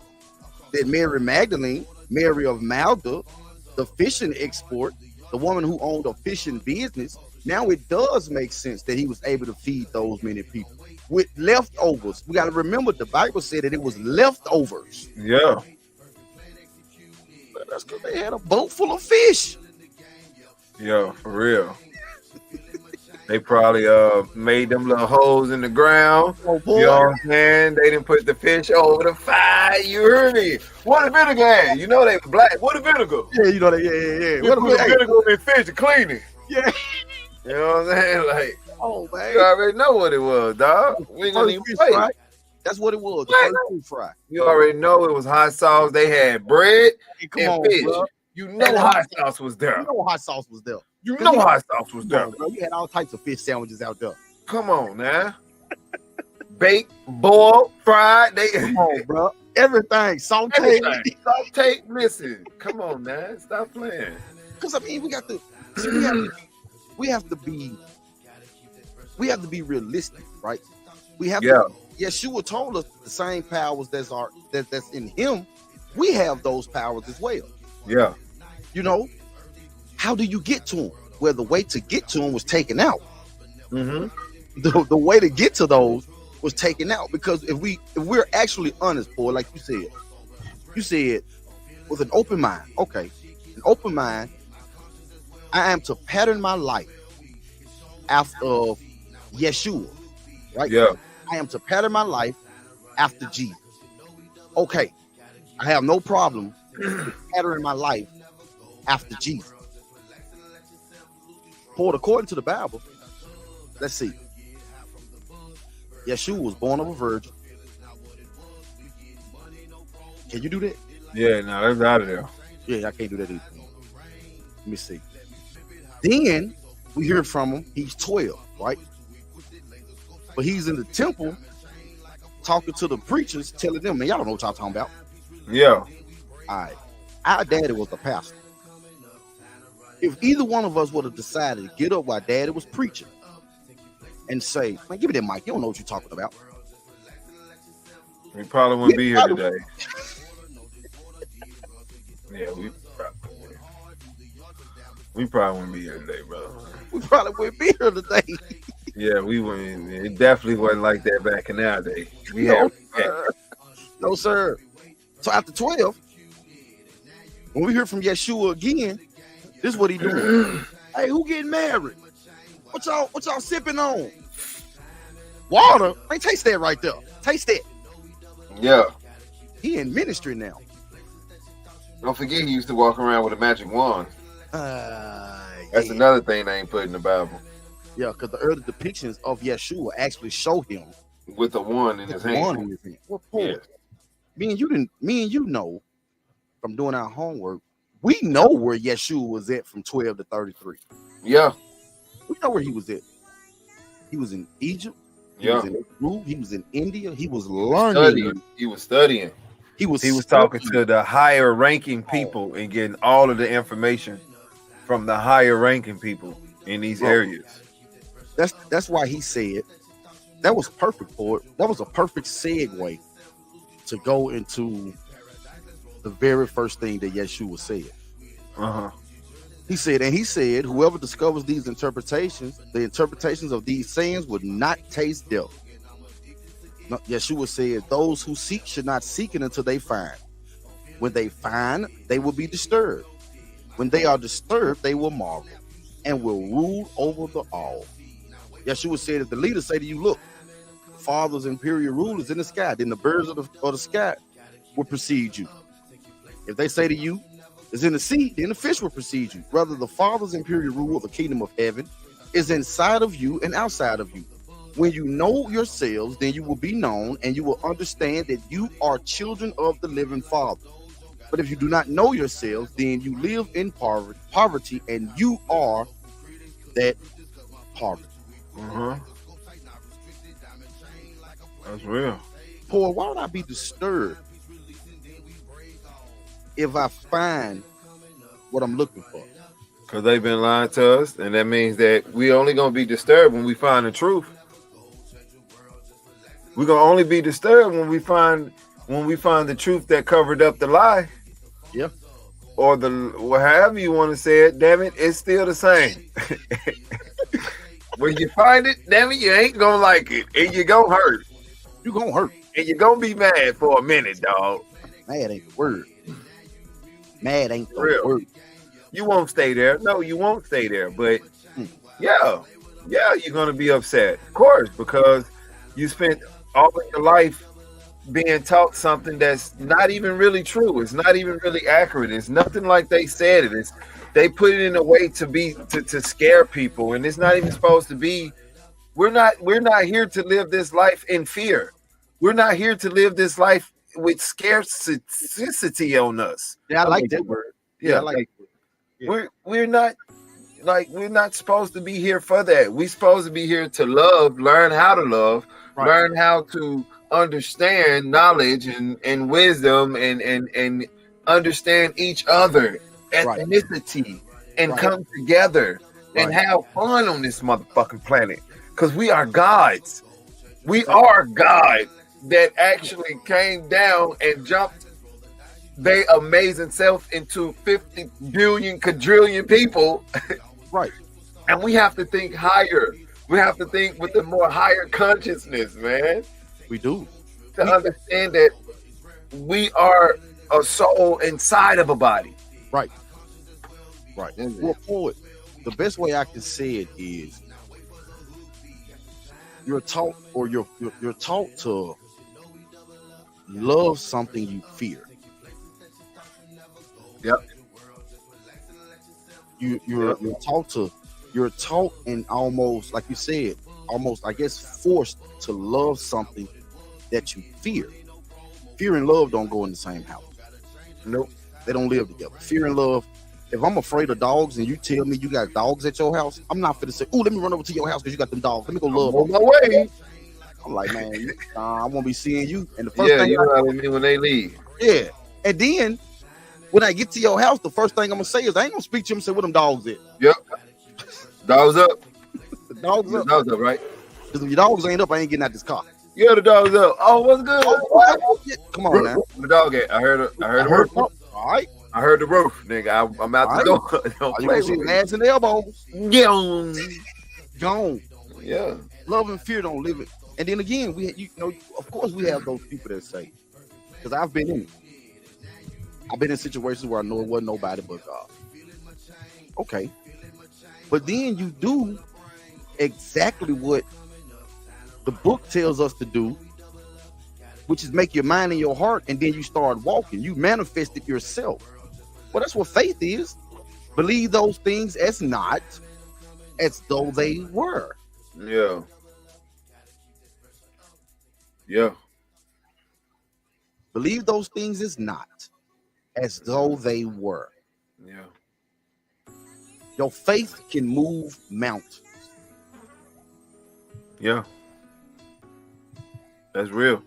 that Mary Magdalene, Mary of Malda, the fishing export, the woman who owned a fishing business, now it does make sense that he was able to feed those many people with leftovers. We got to remember the Bible said that it was leftovers. Yeah. But that's because they had a boat full of fish. Yeah, for real. They probably made them little holes in the ground. Oh, boy. You know what I'm saying? They didn't put the fish over the fire. You heard me? What the vinegar at? You know they was black. What the vinegar? Yeah, you know that. Yeah. What the vinegar in fish to clean it? Yeah. You know what I'm saying? Like, oh man, you already know what it was, dog. We ain't gonna even play. Fry. That's what it was. The first fish fry. You already know it was hot sauce. They had bread and fish. Bro. You know hot sauce was there. You know hot sauce was there. You know hot sauce was there. Bro, you had all types of fish sandwiches out there. Come on, now. Baked, boiled, fried. Come on, bro. Everything. Sauteed. Listen. Come on, man. Stop playing. Because I mean, we have to be realistic, right? We have to. Yeshua told us the same powers that's in him. We have those powers as well. Yeah. You know, how do you get to him? Well, the way to get to him was taken out. Mm-hmm. The way to get to those was taken out, because if we're actually honest, boy, like you said with an open mind. Okay, an open mind. I am to pattern my life after Yeshua, right? Yeah. I am to pattern my life after Jesus. Okay, I have no problem patterning my life after Jesus. For according to the Bible, let's see. Yeshua was born of a virgin. Can you do that? Yeah, no, that's out of there. Yeah, I can't do that either. Let me see. Then we hear from him. He's 12, right? But he's in the temple talking to the preachers, telling them, man, y'all don't know what y'all talking about. Yeah. All right. Our daddy was a pastor. If either one of us would have decided to get up while daddy was preaching and say, man, give me that mic. You don't know what you're talking about. We probably wouldn't be here today. Yeah, we probably wouldn't be here today, brother. We probably wouldn't be here today. Yeah, we wouldn't. It definitely wasn't like that back in our day. No, sir. So after 12, when we hear from Yeshua again, this is what he doing. Hey, who getting married? What y'all sipping on? Water? Hey, taste that right there. Taste that. Yeah. He in ministry now. Don't forget he used to walk around with a magic wand. That's another thing they ain't put in the Bible. Yeah, because the early depictions of Yeshua actually show him with a wand in his hand. What point? Me and you know from doing our homework, we know where Yeshua was at from 12 to 33. Yeah. We know where he was at. He was in Egypt. He was in Peru. He was in India. He was learning. He was studying. He was talking to the higher ranking people and getting all of the information from the higher ranking people in these areas. That's why he said that was perfect for it. That was a perfect segue to go into the very first thing that Yeshua said. He said, whoever discovers these interpretations, the interpretations of these sayings would not taste death. No, Yeshua said, those who seek should not seek it until they find. When they find, they will be disturbed. When they are disturbed, they will marvel and will rule over the all. Yeshua said, if the leaders say to you, look, the Father's imperial rule is in the sky, then the birds of the sky will precede you. If they say to you, it's in the sea, then the fish will precede you. Rather, the Father's imperial rule of the kingdom of heaven is inside of you and outside of you. When you know yourselves, then you will be known and you will understand that you are children of the living Father. But if you do not know yourselves, then you live in poverty and you are that poverty. That's real. Paul, why would I be disturbed if I find what I'm looking for? Because they've been lying to us, and that means that we only gonna be disturbed when we find the truth. We're gonna only be disturbed when we find the truth that covered up the lie. Yeah. Or however you want to say it, damn it, it's still the same. When you find it, damn it, you ain't gonna like it, and you're gonna hurt. You gonna hurt, and you're gonna be mad for a minute, dog. Mad ain't the word. Mad ain't the word. You won't stay there. No, you won't stay there. But yeah, you're gonna be upset, of course, because you spent all of your life being taught something that's not even really true. It's not even really accurate. It's nothing like they said it is. They put it in a way to scare people, and it's not even supposed to be. We're not here to live this life in fear. We're not here to live this life with scarcity on us. Yeah, I like that word. Yeah, I like it. Yeah. We're not supposed to be here for that. We're supposed to be here to love, learn how to love, learn how to understand knowledge and wisdom and understand each other, ethnicity, and come together and have fun on this motherfucking planet. Because we are gods. We are God that actually came down and jumped their amazing self into 50 billion quadrillion people. Right. And we have to think higher. We have to think with a more higher consciousness, man. We do. To understand that we are a soul inside of a body. Right. Well, poet, the best way I can say it is you're taught to love something you fear. Yep. You're taught and almost, like you said, I guess forced to love something that you fear. Fear and love don't go in the same house. Nope. They don't live together. Fear and love. If I'm afraid of dogs and you tell me you got dogs at your house, I'm not finna say, "Oh, let me run over to your house because you got them dogs. Let me go love them." On my way. I'm like, man, I won't be seeing you. And the first thing you know what I mean when they leave. Yeah. And then when I get to your house, the first thing I'm gonna say is I ain't gonna speak to him and say where them dogs at. Yep. Dogs up. The dogs up. Dogs up, right? Because if your dogs ain't up, I ain't getting out this car. Yeah, the dog's up. Oh, what's good? Come on now. The dog at. I heard the roof. All right. I heard the roof, nigga. I'm out the door. Don't You play gonna see with his ass and elbows. me. Gone. Yeah. Love and fear don't live it. And then again, of course, we have those people that say, because I've been in it. I've been in situations where I know it wasn't nobody but God. Okay. But then you do exactly what the book tells us to do, which is make your mind and your heart, and then you start walking. You manifest it yourself. Well, that's what faith is. Believe those things as not, as though they were. Yeah. Yeah. Believe those things as not, as though they were. Yeah. Your faith can move mountains. Yeah. That's real.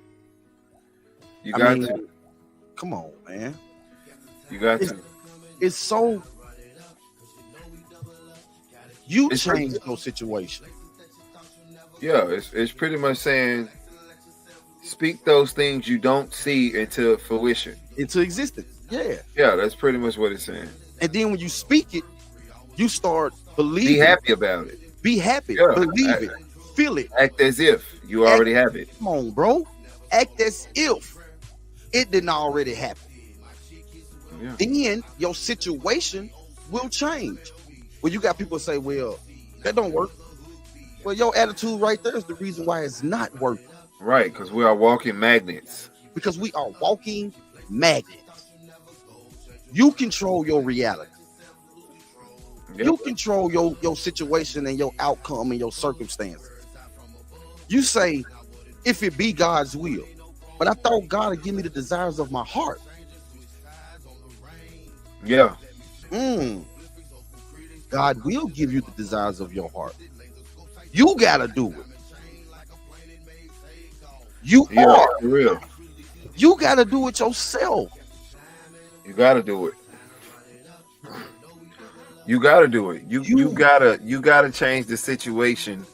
You got to. Come on, man. You got to. It's so. You change your situation. Yeah, it's pretty much saying, speak those things you don't see into fruition. Into existence. Yeah. Yeah, that's pretty much what it's saying. And then when you speak it, you start believing. Be happy about it. Be happy. Yeah, Believe it. Feel it. Act as if you already have it. Come on, bro. Act as if it didn't already happen. Yeah. Then your situation will change. Well, you got people say, well, that don't work. Well, your attitude right there is the reason why it's not working. Right, because we are walking magnets. Because we are walking magnets. You control your reality. Yep. You control your situation and your outcome and your circumstances. You say, if it be God's will. But I thought God would give me the desires of my heart. Yeah. God will give you the desires of your heart. You gotta do it. You are for real. You gotta do it yourself. You gotta do it. You gotta do it. You gotta change the situation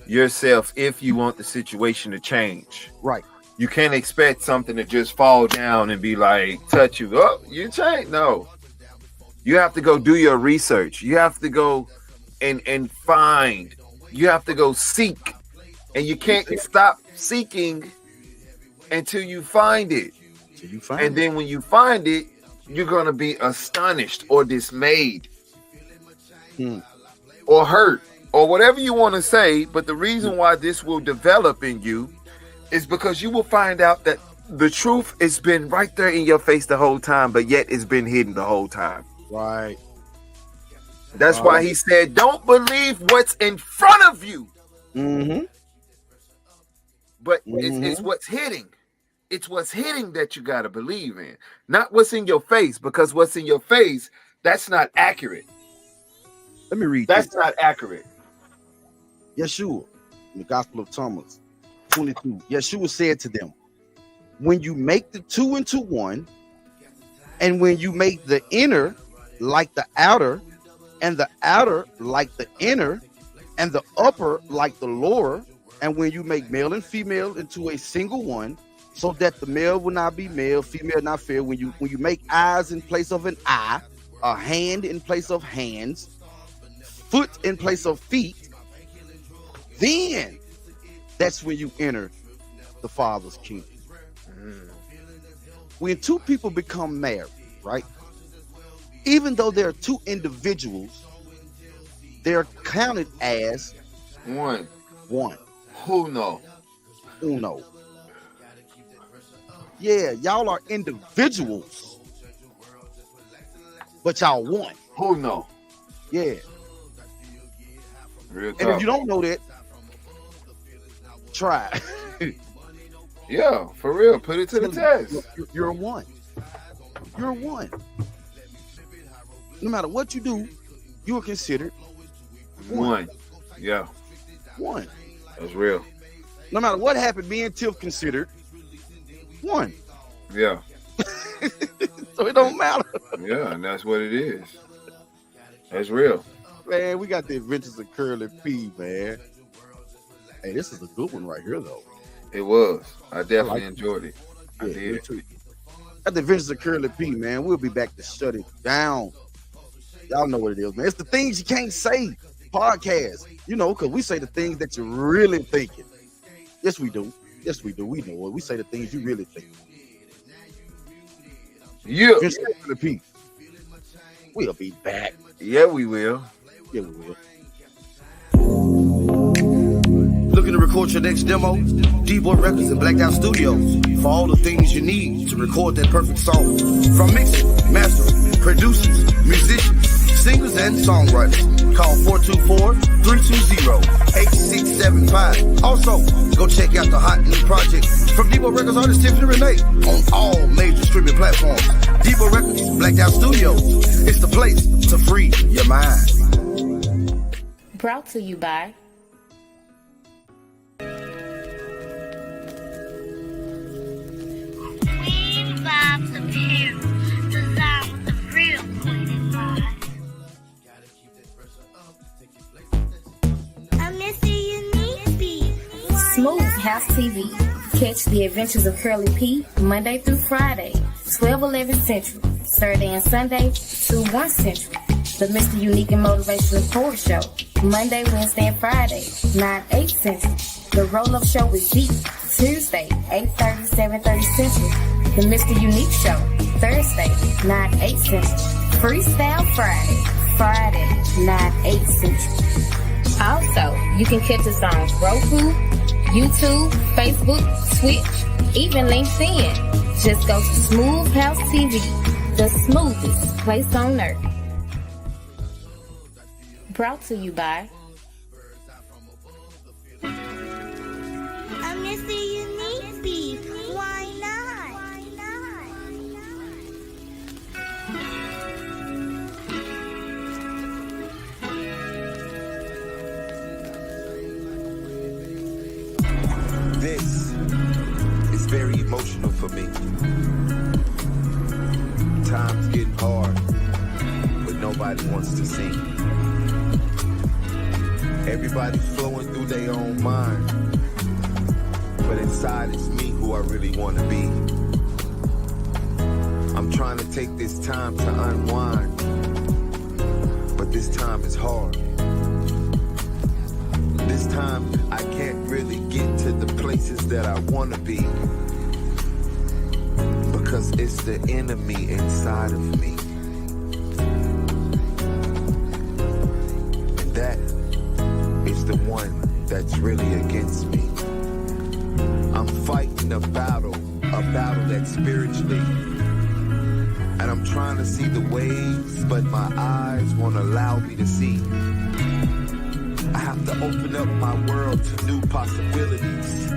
yourself if you want the situation to change. Right. You can't expect something to just fall down and be like, touch you. Oh, you change. No. You have to go do your research. You have to go and find. You have to go seek. And you can't stop seeking until you find it. And then when you find it, you're going to be astonished or dismayed or hurt or whatever you want to say. But the reason why this will develop in you is because you will find out that the truth has been right there in your face the whole time, but yet it's been hidden the whole time. Right. That's why he said, don't believe what's in front of you. But it's what's hitting. It's what's hitting that you got to believe in, not what's in your face, because what's in your face, that's not accurate. Let me read That's not accurate. Yeshua, in the Gospel of Thomas 22, Yeshua said to them, when you make the two into one, and when you make the inner like the outer, and the outer like the inner, and the upper like the lower, and when you make male and female into a single one, so that the male will not be male, female not female, when you make eyes in place of an eye, a hand in place of hands, foot in place of feet, then that's when you enter the Father's kingdom. When two people become married, right? Even though they're two individuals, they're counted as one. Uno. Yeah, y'all are individuals, but y'all one. Uno. Yeah. Real and tough. if you don't know that, try. Yeah, for real. Put it to the test. You're one. You're one. No matter what you do, you are considered one. Yeah. One. That's real. No matter what happened, me and Tiff considered one. Yeah. So it don't matter. Yeah, and that's what it is. That's real. Man, we got the Adventures of Curly P, man. Hey, this is a good one right here, though. It was. I definitely enjoyed it. I did. Me too. At the Adventures of Curly P, man, we'll be back to shut it down. Y'all know what it is, man. It's the things you can't say. Podcast, you know, because we say the things that you're really thinking. Yes, we do. Yes, we do. We know it. We say the things you really think. Yeah. Curly P. We'll be back. Yeah, we will. Yeah, we will. Looking to record your next demo? DBoy Records and Blacked Out Studios for all the things you need to record that perfect song. From mixing, mastering, producers, musicians, singers, and songwriters. Call 424-320-8675. Also, go check out the hot new project from DBoy Records artist Tiffany Renee on all major streaming platforms. DBoy Records, Blacked Out Studios. It's the place to free your mind. Brought to you by Queen Vibes Apparel, designed with the real Queen vibes. I miss the unique beat. Smooth House TV. Catch the Adventures of Curly P Monday through Friday, 12-11 Central. Saturday and Sunday, 2-1 Central. The Mr. Unique and Motivational Poet Show, Monday, Wednesday, and Friday, 9-8 Central. The Roll-Up Show with Z, Tuesday, 8:30, 7:30 Central. The Mr. Unique Show, Thursday, 9-8 Central. Freestyle Friday, 9-8 Central. Also, you can catch us on Roku, YouTube, Facebook, Twitch, even LinkedIn. Just go to Smooth House TV, the smoothest place on earth. Brought to you by I miss the unique beat. Why not? This is very emotional for me. Time's getting hard, but nobody wants to sing. Everybody's flowing through their own mind, but inside it's me who I really want to be. I'm trying to take this time to unwind, but this time is hard. This time I can't really get to the places that I want to be, because it's the enemy inside of me. And that is the one that's really against me. I'm fighting a battle that's spiritually. And I'm trying to see the waves, but my eyes won't allow me to see. I have to open up my world to new possibilities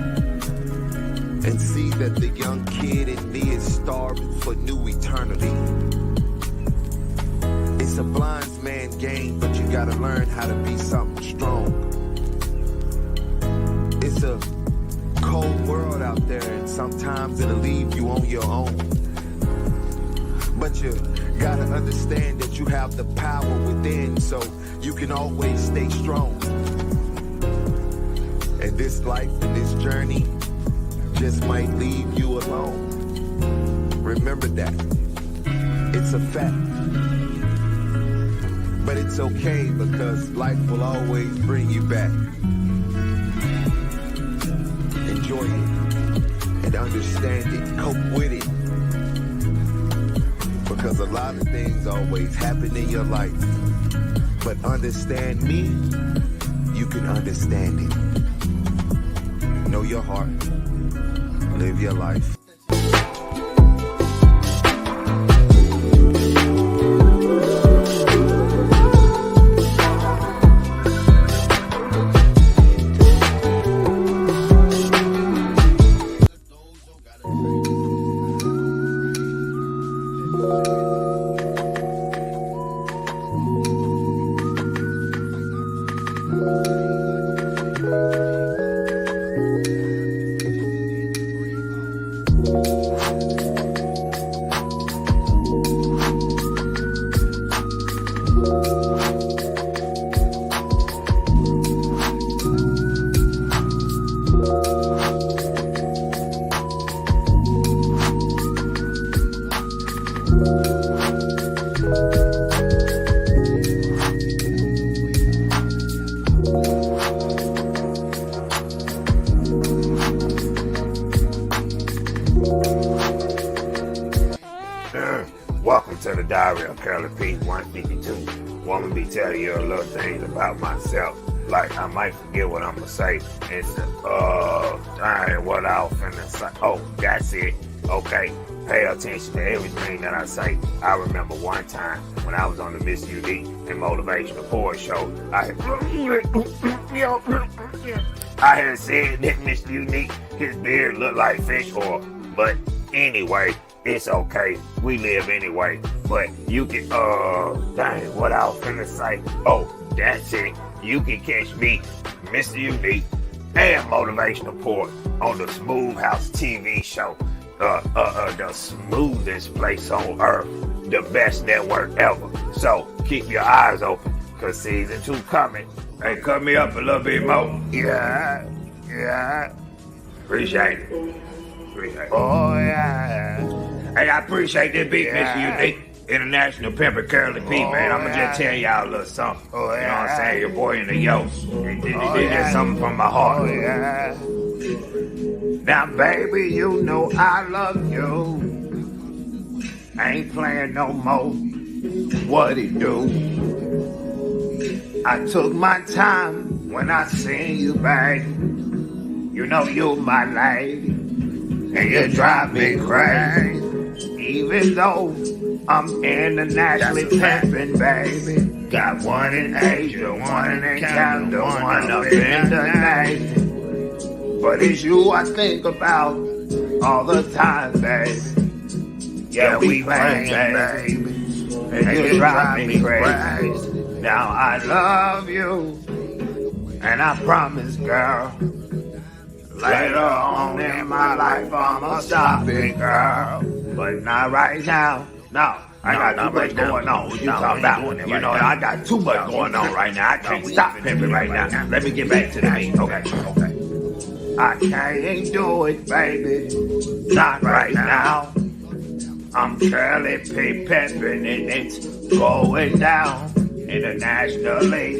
and see that the young kid in me is starving for new eternity. It's a blind man's game, but you gotta learn how to be something strong. It's a cold world out there, and sometimes it'll leave you on your own. But you gotta understand that you have the power within, so you can always stay strong. And this life and this journey just might leave you alone. Remember that. It's a fact. But it's okay, because life will always bring you back. Enjoy it and understand it. Cope with it. Because a lot of things always happen in your life. But understand me, you can understand it. Know your heart. Live your life. Welcome to the Diary of Curly P 152. Want to be telling you a little things about myself. Like, I might forget what I'm going to say. It's, dang, what I was finna say. Oh, that's it. Okay. Pay attention to everything that I say. I remember one time when I was on the MrUnique and Motivational Poor show, I had said that MrUnique, his beard looked like fish oil. But anyway, it's okay. We live anyway. But you can, dang, what I was finna say. Oh, that's it. You can catch me, MrUnique, and Motivational Poor on the Smooth House TV show. The smoothest place on earth. The best network ever. So keep your eyes open, cause season 2 coming. Hey, cut me up a little bit more. Yeah. Appreciate it. Oh, yeah. Hey, I appreciate that beat, MrUnique. International Pimper Curly P, man. I'ma just tell y'all a little something. You know what I'm saying? Your boy in the yo. This is something from my heart. Now, baby, you know I love you. Ain't playing no more. What it do? I took my time when I seen you, babe. You know you my lady, and you drive me crazy. Even though I'm internationally pimping, baby. Got one in Asia, one in Canada, one up in the Navy. But it's you I think about all the time, baby. Yeah, we playing, baby. And you drive me crazy. Now I love you, and I promise, girl, later on in my life I'ma stop it, girl. But not right now. No, I got too much going on. What you talking about? You know, I got too much going on right now. I can't stop pimping right now. Let me get back to the beat. Okay. I can't do it, baby. Not right now. I'm Curly P pimping and it's going down. Internationally,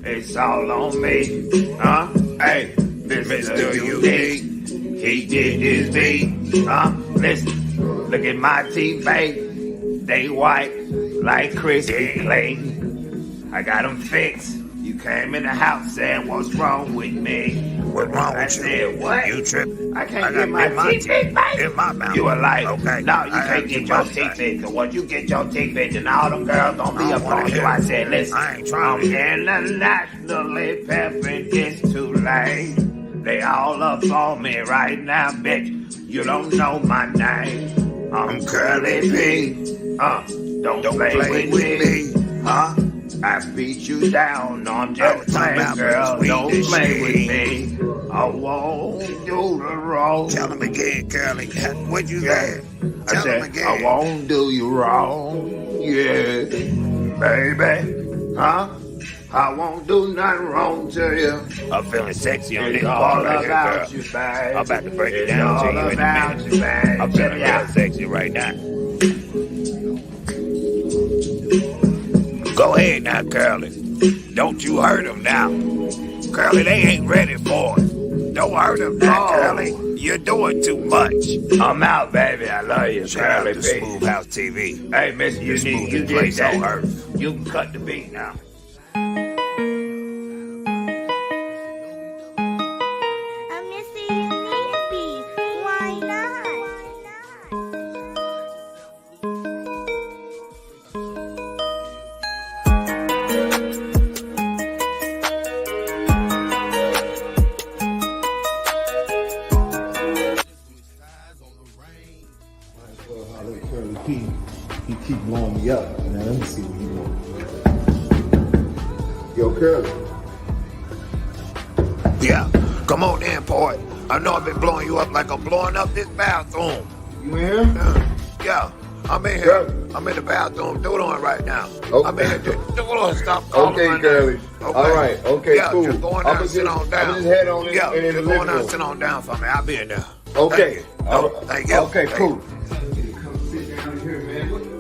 it's all on me. Huh? Hey, MrUnique, he did his beat. Listen. Look at my teeth, babe. They white like crispy clay. I got them fixed. You came in the house saying, what's wrong with me? What's wrong with you? I said, what? You tripping? I can't get my teeth fixed, babe. In my mouth. You a liar. Okay. No, you can't get your teeth fixed. Cause once you get your teeth fixed, then all them girls gonna be up on you. I said, listen, I ain't trying to hear. internationally pimping, it's too late. They all up on me right now, bitch. You don't know my name. I'm Curly P. Don't play with me. I beat you down. No, I'm just playing, girl. Don't play with me. I won't do the wrong. Tell him again, Curly. What you said? I said, I won't do you wrong. Yeah, baby. I won't do nothing wrong to you. I'm feeling sexy on this all part right here, about girl. you, babe. I'm about to break it down to you in a minute. I'm feeling real sexy right now. Go ahead now, Curly. Don't you hurt him now. Curly, they ain't ready for it. Don't hurt him now, Curly. You're doing too much. I'm out, baby. I love you, Shout out Curly to P. Smooth House TV. Hey, MrUnique, you did place on that. earth. You can cut the beat now. Why not? Curly P, he keep blowing me up. Now let me see what he wants. Yo, Curly. Yeah, come on in, boy. I know I've been blowing you up like I'm blowing up this bathroom. You in here? Yeah, I'm in here. Curly. I'm in the bathroom doing right now. Okay. I'm in here. Just stop calling Okay, my Curly. name. Okay. All right. Okay, Yeah, cool. just go on down, sit on down. I'm just head on in, Yeah, in the just go living on down, room. sit on down for me. I'll be in there. Okay. Thank you. Okay, Thank cool. you. Come sit down here, man.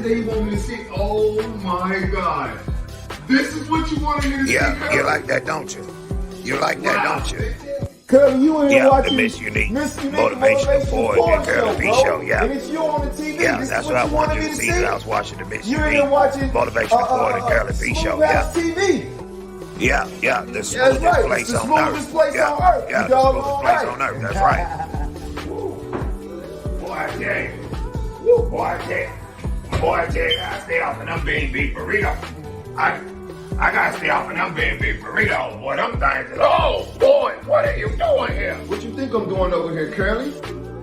today you want me to see? Oh my God. This is what you wanted me to see, Yeah, Curly? you like that, don't you? You like that, don't you? Curly, you in here watching the MrUnique Motivational Boy and Curly P show, yeah. And it's you on the TV. Yeah, this that's is what I you wanted wanted you me to to see. see. I was watching the You're in here watching MrUnique Motivational Boy and Curly P show, yeah. TV. Yeah, the smoothest right. place The on smoothest earth. place yeah, on earth. Yeah, You the doggone smoothest place right. on earth. That's right. Boy, I tell you. Boy, I tell you. Boy, I tell you, I gotta stay off of them beef burritos. I gotta stay off of them beef burritos, boy. Them things is, oh, boy, what are you doing here? What you think I'm doing over here, Curly?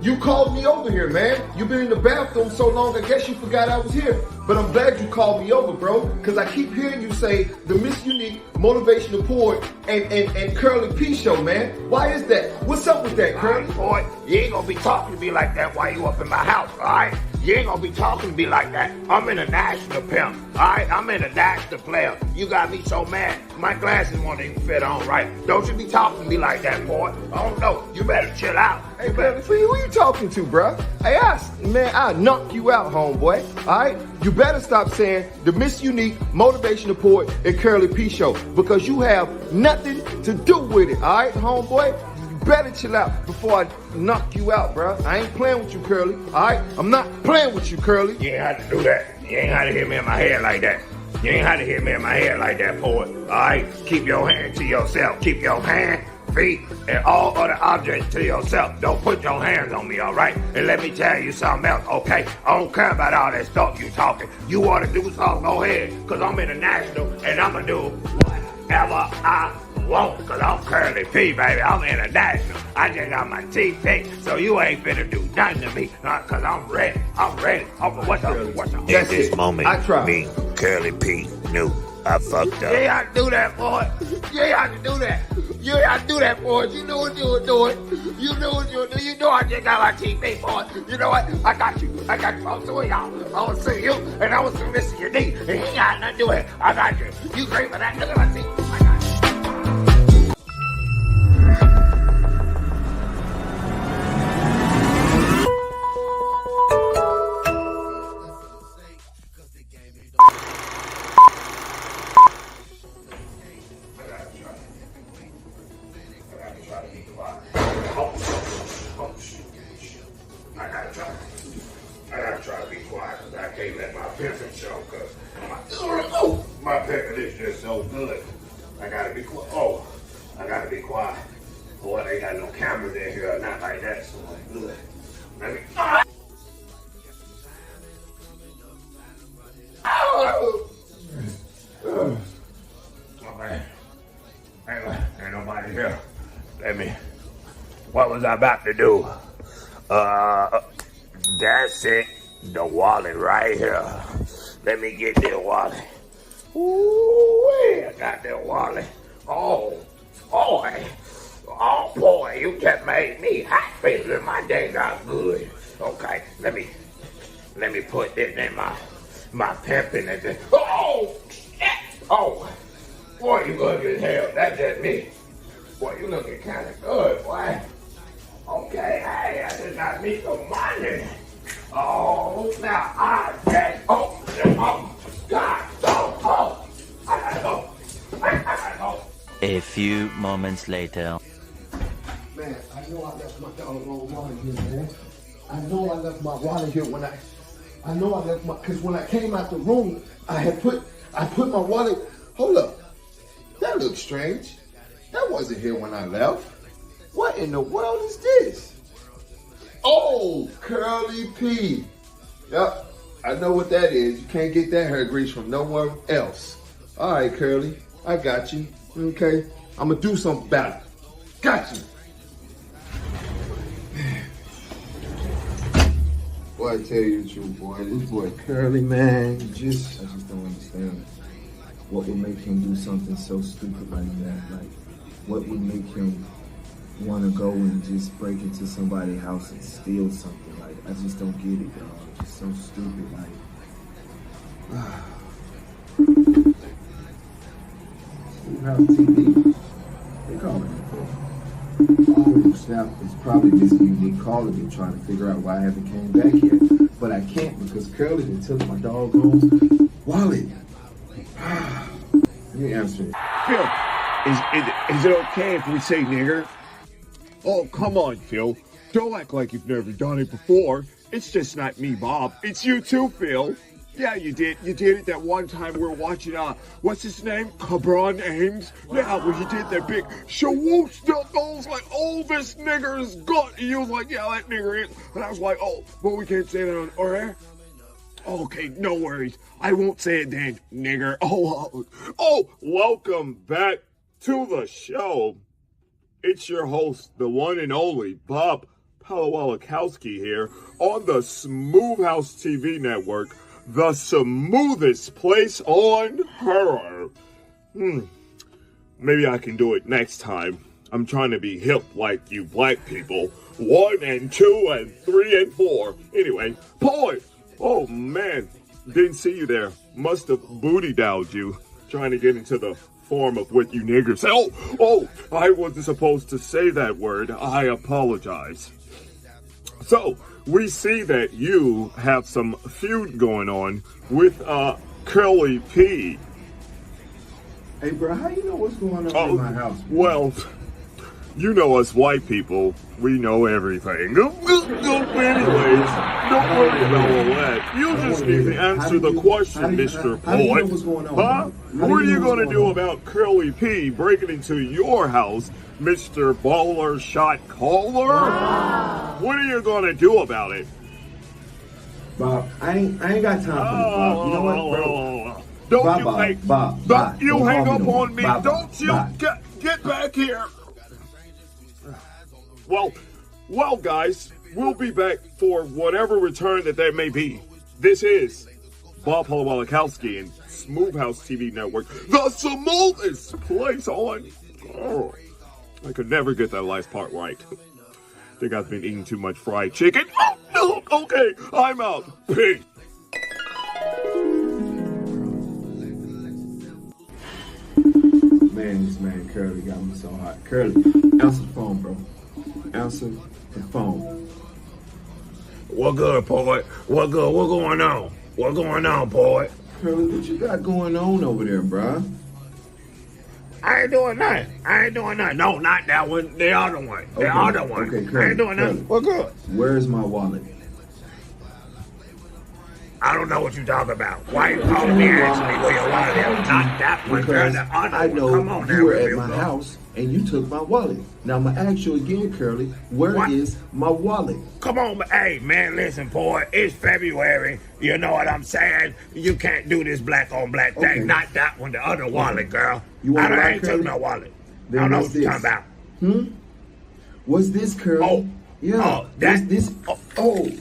You called me over here, man. You've been in the bathroom so long, I guess you forgot I was here. But I'm glad you called me over, bro, because I keep hearing you say the MrUnique Motivational Poet and Curly P show, man. Why is that? What's up with that, Curly? Boy, you ain't gonna be talking to me like that while you up in my house, all right? You ain't gonna be talking to me like that. I'm in a national pimp, all right? I'm in a national player. You got me so mad. My glasses won't even fit on right. Don't you be talking to me like that, boy. I don't know. You better chill out. Hey, man, who you talking to, bruh? Hey, man, I'll knock you out, homeboy, all right? You better stop saying the MrUnique Motivational Poet and Curly P show because you have nothing to do with it, all right, homeboy? You better chill out before I knock you out, bruh. I ain't playing with you, Curly, all right? I'm not playing with you, Curly. You ain't have to do that. You ain't have to hit me in my head like that. You ain't have to hit me in my head like that, poet. All right? Keep your hand to yourself. Keep your hand, feet, and all other objects to yourself. Don't put your hands on me, all right? And let me tell you something else, okay? I don't care about all that stuff you talking. You want to do something, go ahead, because I'm international, and I'm going to do whatever I want, because I'm Curly P, baby. I'm international. I just got my teeth picked, so you ain't finna do nothing to me, because I'm ready. I'm ready. What's up? In this moment, me, Curly P, knew I fucked up. You ain't have to do that, boy. You ain't have to do that. You ain't have to do that, boy. You know what you were doing. You know what you were doing. You know I just got my TV, boy. You know what? I got you. I'm suing y'all. I'm gonna sue you, and I'm gonna sue MrUnique. And he ain't got nothing to do with it. I got you. You agree for that? Look at my teeth. I got you. I gotta try to be quiet because I can't let my pimping show because my pimping is just so good. I gotta be quiet. Oh, I gotta be quiet. Boy, they got no cameras in here or not like that, so I'm good. Let me. My bad. Ain't nobody here. Let me. What was I about to do? That's it. The wallet right here. Let me get that wallet. Ooh, I got that wallet. Oh, boy. Oh, boy, you just made me happy. My day got good. Okay, let me put this in my pimping and this. Oh, shit. Oh, boy, you good as hell. That's just me. Boy, you looking kind of good, boy. Okay, hey, I just got me some money. Oh, now I get, God, I gotta go. A few moments later. Man, I know I left my doggone wallet here, man. I know I left my wallet here because when I came out the room, I put my wallet, hold up, that looks strange. That wasn't here when I left. What in the world is this? Oh, Curly P. Yep, I know what that is. You can't get that hair grease from nowhere else. All right, Curly, I got you. Okay, I'm gonna do something about it. Got you. Boy, I tell you the truth, boy. This boy Curly, man, I just don't understand what would make him do something so stupid like that. Like, what would make him want to go and just break into somebody's house and steal something? Like, I just don't get it, dog. It's so stupid. Like, Schoolhouse TV. They calling me for. Oh snap! It's probably MrUnique calling me, trying to figure out why I haven't came back yet. But but I can't because Curly done took my doggone wallet. Let me answer it. Phil, is it okay if we say nigger? Oh, come on, Phil. Don't act like you've never done it before. It's just not me, Bob. It's you too, Phil. Yeah, you did. You did it that one time we were watching, what's his name? Cabron Ames? Yeah, when he did that big shawoosh stuff. I was like, oh, this nigger is good. And he was like, yeah, that nigger is. And I was like, oh, but we can't say that on air. Okay, no worries. I won't say it then, nigger. Oh, welcome back to the show. It's your host, the one and only Bob PoDcast here on the Smooth House TV network, the smoothest place on earth. Maybe I can do it next time. I'm trying to be hip like you black people. 1 and 2 and 3 and 4. Anyway, Poet. Oh man, didn't see you there. Must have booty dowed you, trying to get into the form of what you niggers say. Oh, I wasn't supposed to say that word. I apologize. So, we see that you have some feud going on with Curly P. Hey, bro, how you know what's going on in my house? Bro? Well, you know us white people, we know everything. Anyways, don't worry about all that. You just need to answer the question, Mr. Poet. You know what's going on, huh? What are you going to do about Curly P breaking into your house, Mr. Baller Shot Caller? What are you going to do about it? Bob, I ain't got time for this, Bob. You know what, bro? Don't you hang up on me. Bob, don't you get back here. Well, guys, we'll be back for whatever return that may be. This is Bob PoDcast and Smooth House TV Network, the smoothest place on. Oh, I could never get that last part right. Think I've been eating too much fried chicken. Oh, no, okay, I'm out. Peace. Man, this man Curly got me so hot. Curly, answer the phone, bro. Answer the phone. What good, Poet? What good? What going on? What going on, Poet? Curly, what you got going on over there, bro? I ain't doing nothing. No, not that one. The other one. The other one. Okay, Curly, I ain't doing nothing. What good? Where's my wallet? I don't know what you talking about. Why you calling me asking me where your wallet is? Not that one, girl. The other I one. know Come on you were now, at my house and you took my wallet. Now I'm gonna ask you again, Curly. Where is my wallet? Come on, hey man, listen, boy. It's February. You know what I'm saying? You can't do this black on black thing. Okay. Not that one. The other wallet, girl. You want I ain't Curly? took no wallet. Then I don't know what's what you're this? talking about. What's this, Curly? Oh, yeah. that. This. Oh.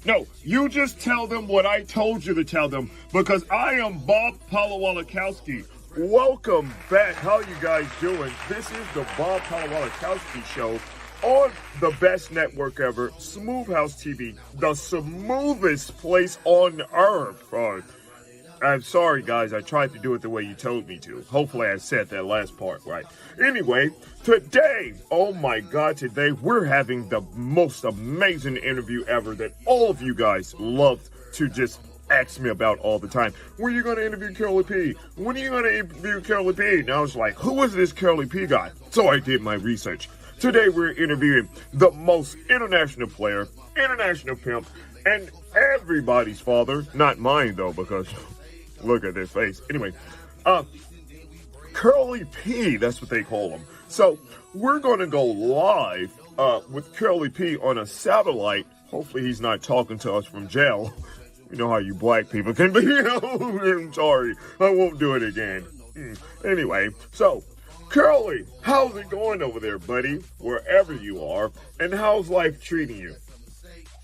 No, you just tell them what I told you to tell them, because I am Bob PoDcast. Welcome back. How you guys doing? This is the Bob PoDcast show on the best network ever, Smooth House TV, the smoothest place on earth. I'm sorry, guys. I tried to do it the way you told me to. Hopefully I said that last part right. Anyway, today, oh my God, today we're having the most amazing interview ever that all of you guys love to just ask me about all the time. When are you going to interview Curly P? When are you going to interview Curly P? And I was like, who is this Curly P guy? So I did my research. Today we're interviewing the most international player, international pimp, and everybody's father. Not mine, though, because look at this face. Anyway, Curly P, that's what they call him. So we're going to go live with Curly P on a satellite. Hopefully he's not talking to us from jail. You know how you black people can be. I'm sorry. I won't do it again. Anyway, so Curly, how's it going over there, buddy? Wherever you are. And how's life treating you?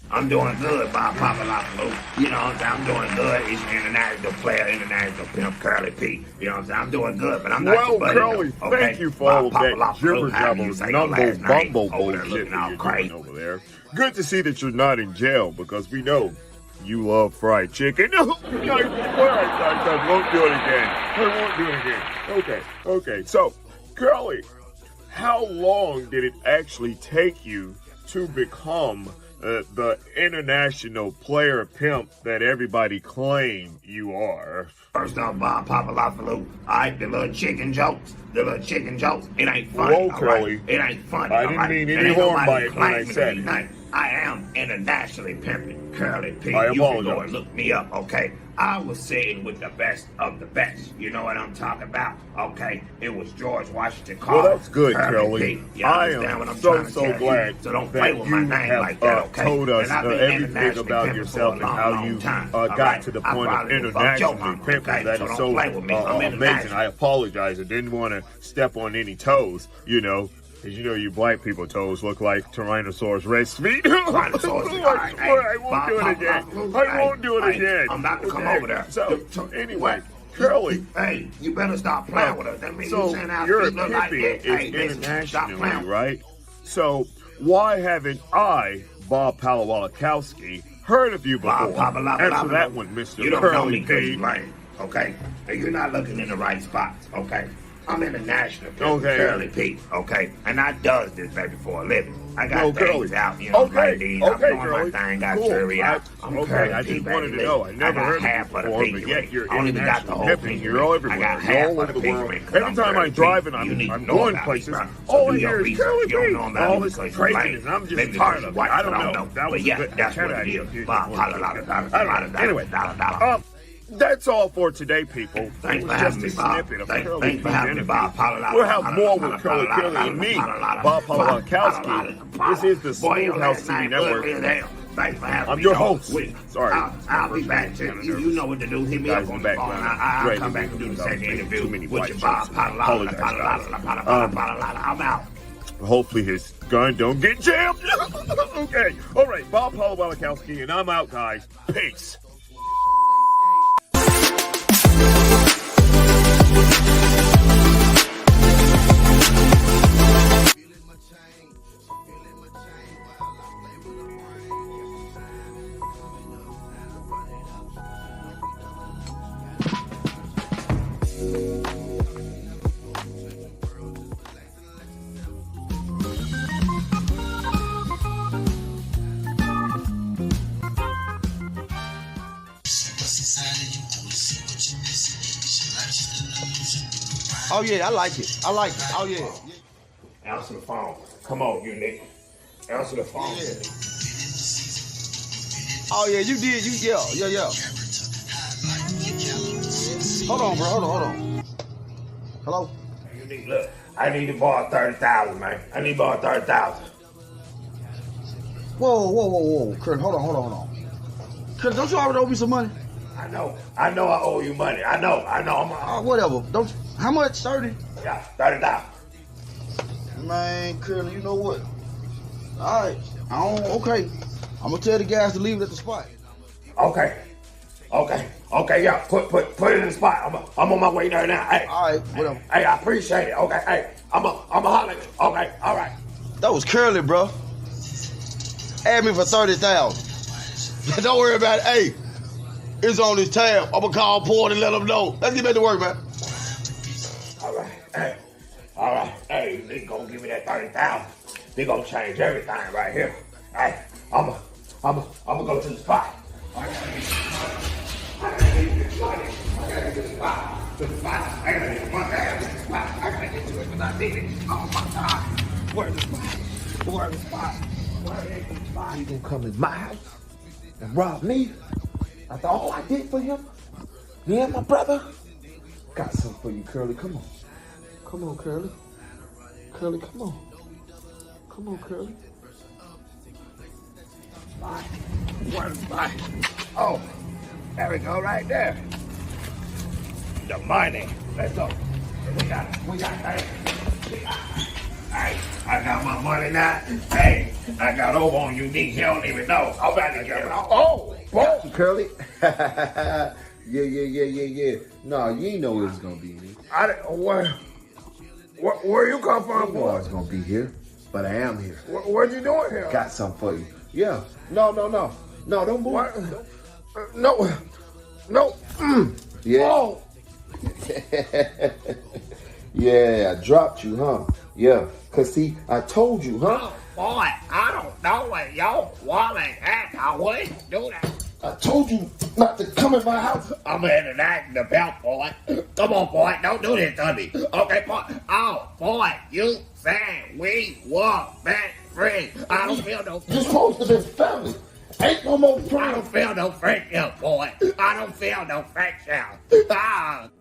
I'm doing good, Bob Papalopoulos. You know what I'm saying? I'm doing good. He's an international player, international pimp, Curly P. You know what I'm saying? I'm doing good, but I'm not well, your buddy. Curly, Okay? thank you for all of that Papalopoulos, however you say your last name, bumble over there bullshit looking that all you're crazy. doing over there. Good to see that you're not in jail because we know you love fried chicken. I won't do it again. I won't do it again. Okay. So, Curly, how long did it actually take you to become the international player pimp that everybody claim you are? First off, Bob Papalopoulos, alright, the little chicken jokes, it ain't funny. Whoa, Curly. It ain't funny. I didn't mean any harm by it when I said it. I am internationally pimping Curly P. I You can go apologize. and look me up, okay? I was sitting with the best of the best. You know what I'm talking about, okay? It was George Washington Carver. Well, that's good, Curly. P. You I understand what am I'm trying to so tell you? glad So don't play that with you my name have like that, okay? told us And I've been everything internationally about pimping yourself for and a how long, you long time, got alright? to the I point of probably fucked your internationally mama, pimping. okay? That So is don't so play with me. I'm amazing. international. I apologize. I didn't want to step on any toes, you know. Because you know you black people toes look like Tyrannosaurus Rex feet. I won't do it again. I'm about to come over there. So anyway, Curly. Hey, you better stop playing with us. That means So you saying our your feet look like pimping this. is Hey, listen, stop internationally, playing. right? So why haven't I, Bob Palawalakowski, heard of you before? Answer that one, Mr. You don't know Curly me because P. you lame, okay? And you're not looking in the right spots, okay? I'm international, Okay. Curly P, okay? And I does this, baby, for a living. I got Oh, things Curly. out, you know, like these. I'm doing Curly. my thing, got Cool. jury out. I'm Curly I P, just baby, wanted to know. I never got heard of half you of the before, pinky but yet ring. you're I don't even got the international whole pimping. pinky You're ring. all I everywhere. got You're half all of over the the pinky world. ring 'cause Every I'm time I Curly drive P. and You need I'm to know going about places, me, bro. all So I do hear your is research. Curly You don't P. know about All me this because you craziness. lame. I'm just Maybe tired because of it. white, I don't know. That But was yeah, good. that's what it is. Anyway, that's all for today, people. Thanks It for was having just me, a Bob. snippet of Thanks Curly for P's having me, Bob. interview. We'll have more with Curly and me, Bob Palawalakowski. This is the Smooth House TV Network. Thanks for having I'm me. your host. Sorry. I'll be back. You know what to do. Hit me up on the phone. I'll come back and do the second interview with your Bob. I'm out. Hopefully his gun don't get jammed. Okay. All right. Bob Palawalakowski, and I'm out, guys. Peace. Oh yeah, I like it. I like it. Oh yeah. Answer the phone. Come on, Unique. Answer the phone. Yeah. Oh yeah, you did. Yeah. Hold on, bro. Hold on. Hello. Unique, look. I need to borrow 30,000, man. I need to borrow 30,000. Whoa. Kurt, hold on. Kurt, don't you already owe me some money? I know I owe you money. I know. Whatever. Don't. How much? 30? Yeah, 30,000. Man, Curly, you know what? All right. Okay. I'm gonna tell the guys to leave it at the spot. Okay, yeah. Put it in the spot. I'm on my way there now. Hey. All right. Whatever. Hey, I appreciate it. Okay. Hey, I'm a holler. Okay. All right. That was Curly, bro. Add me for 30,000. Don't worry about it. Hey, it's on this tab. I'm gonna call Port and let them know. Let's get back to work, man. All right. Hey, they gonna give me that 30,000. They gonna change everything right here. Hey, I'm gonna go to the spot. I gotta get to the spot. I gotta get to the it because I did it. Oh my God. Where's the spot? He gonna come in my house and rob me after all I did for him? Me and my brother? Got something for you, Curly. Come on, Curly. Curly, come on. Come on, Curly. Where's the spot? Oh, there we go, right there. The money. Let's go. We got. Hey, Hey, I got my money now. Hey, I got over on Unique. He don't even know. I'm about to get it. Oh, Got you, Curly. Yeah. No, you ain't know it was gonna be me. where you come from, I know I boy? was gonna be here, but I am here. What you doing here? Got something for you. Yeah. No, don't move. What? No. Yeah. Oh. Yeah, I dropped you, huh? Yeah. Cause see, I told you, huh? Boy, I don't know what y'all want at. I wouldn't do that. I told you not to come in my house. I'm in that in the belt, boy. Come on, boy. Don't do this to me. Okay, boy. Oh, boy. You said we were best friends. I don't feel no... You're supposed to be family. Ain't no more I problem. don't feel no friendship, boy. I don't feel no friendship. Ah.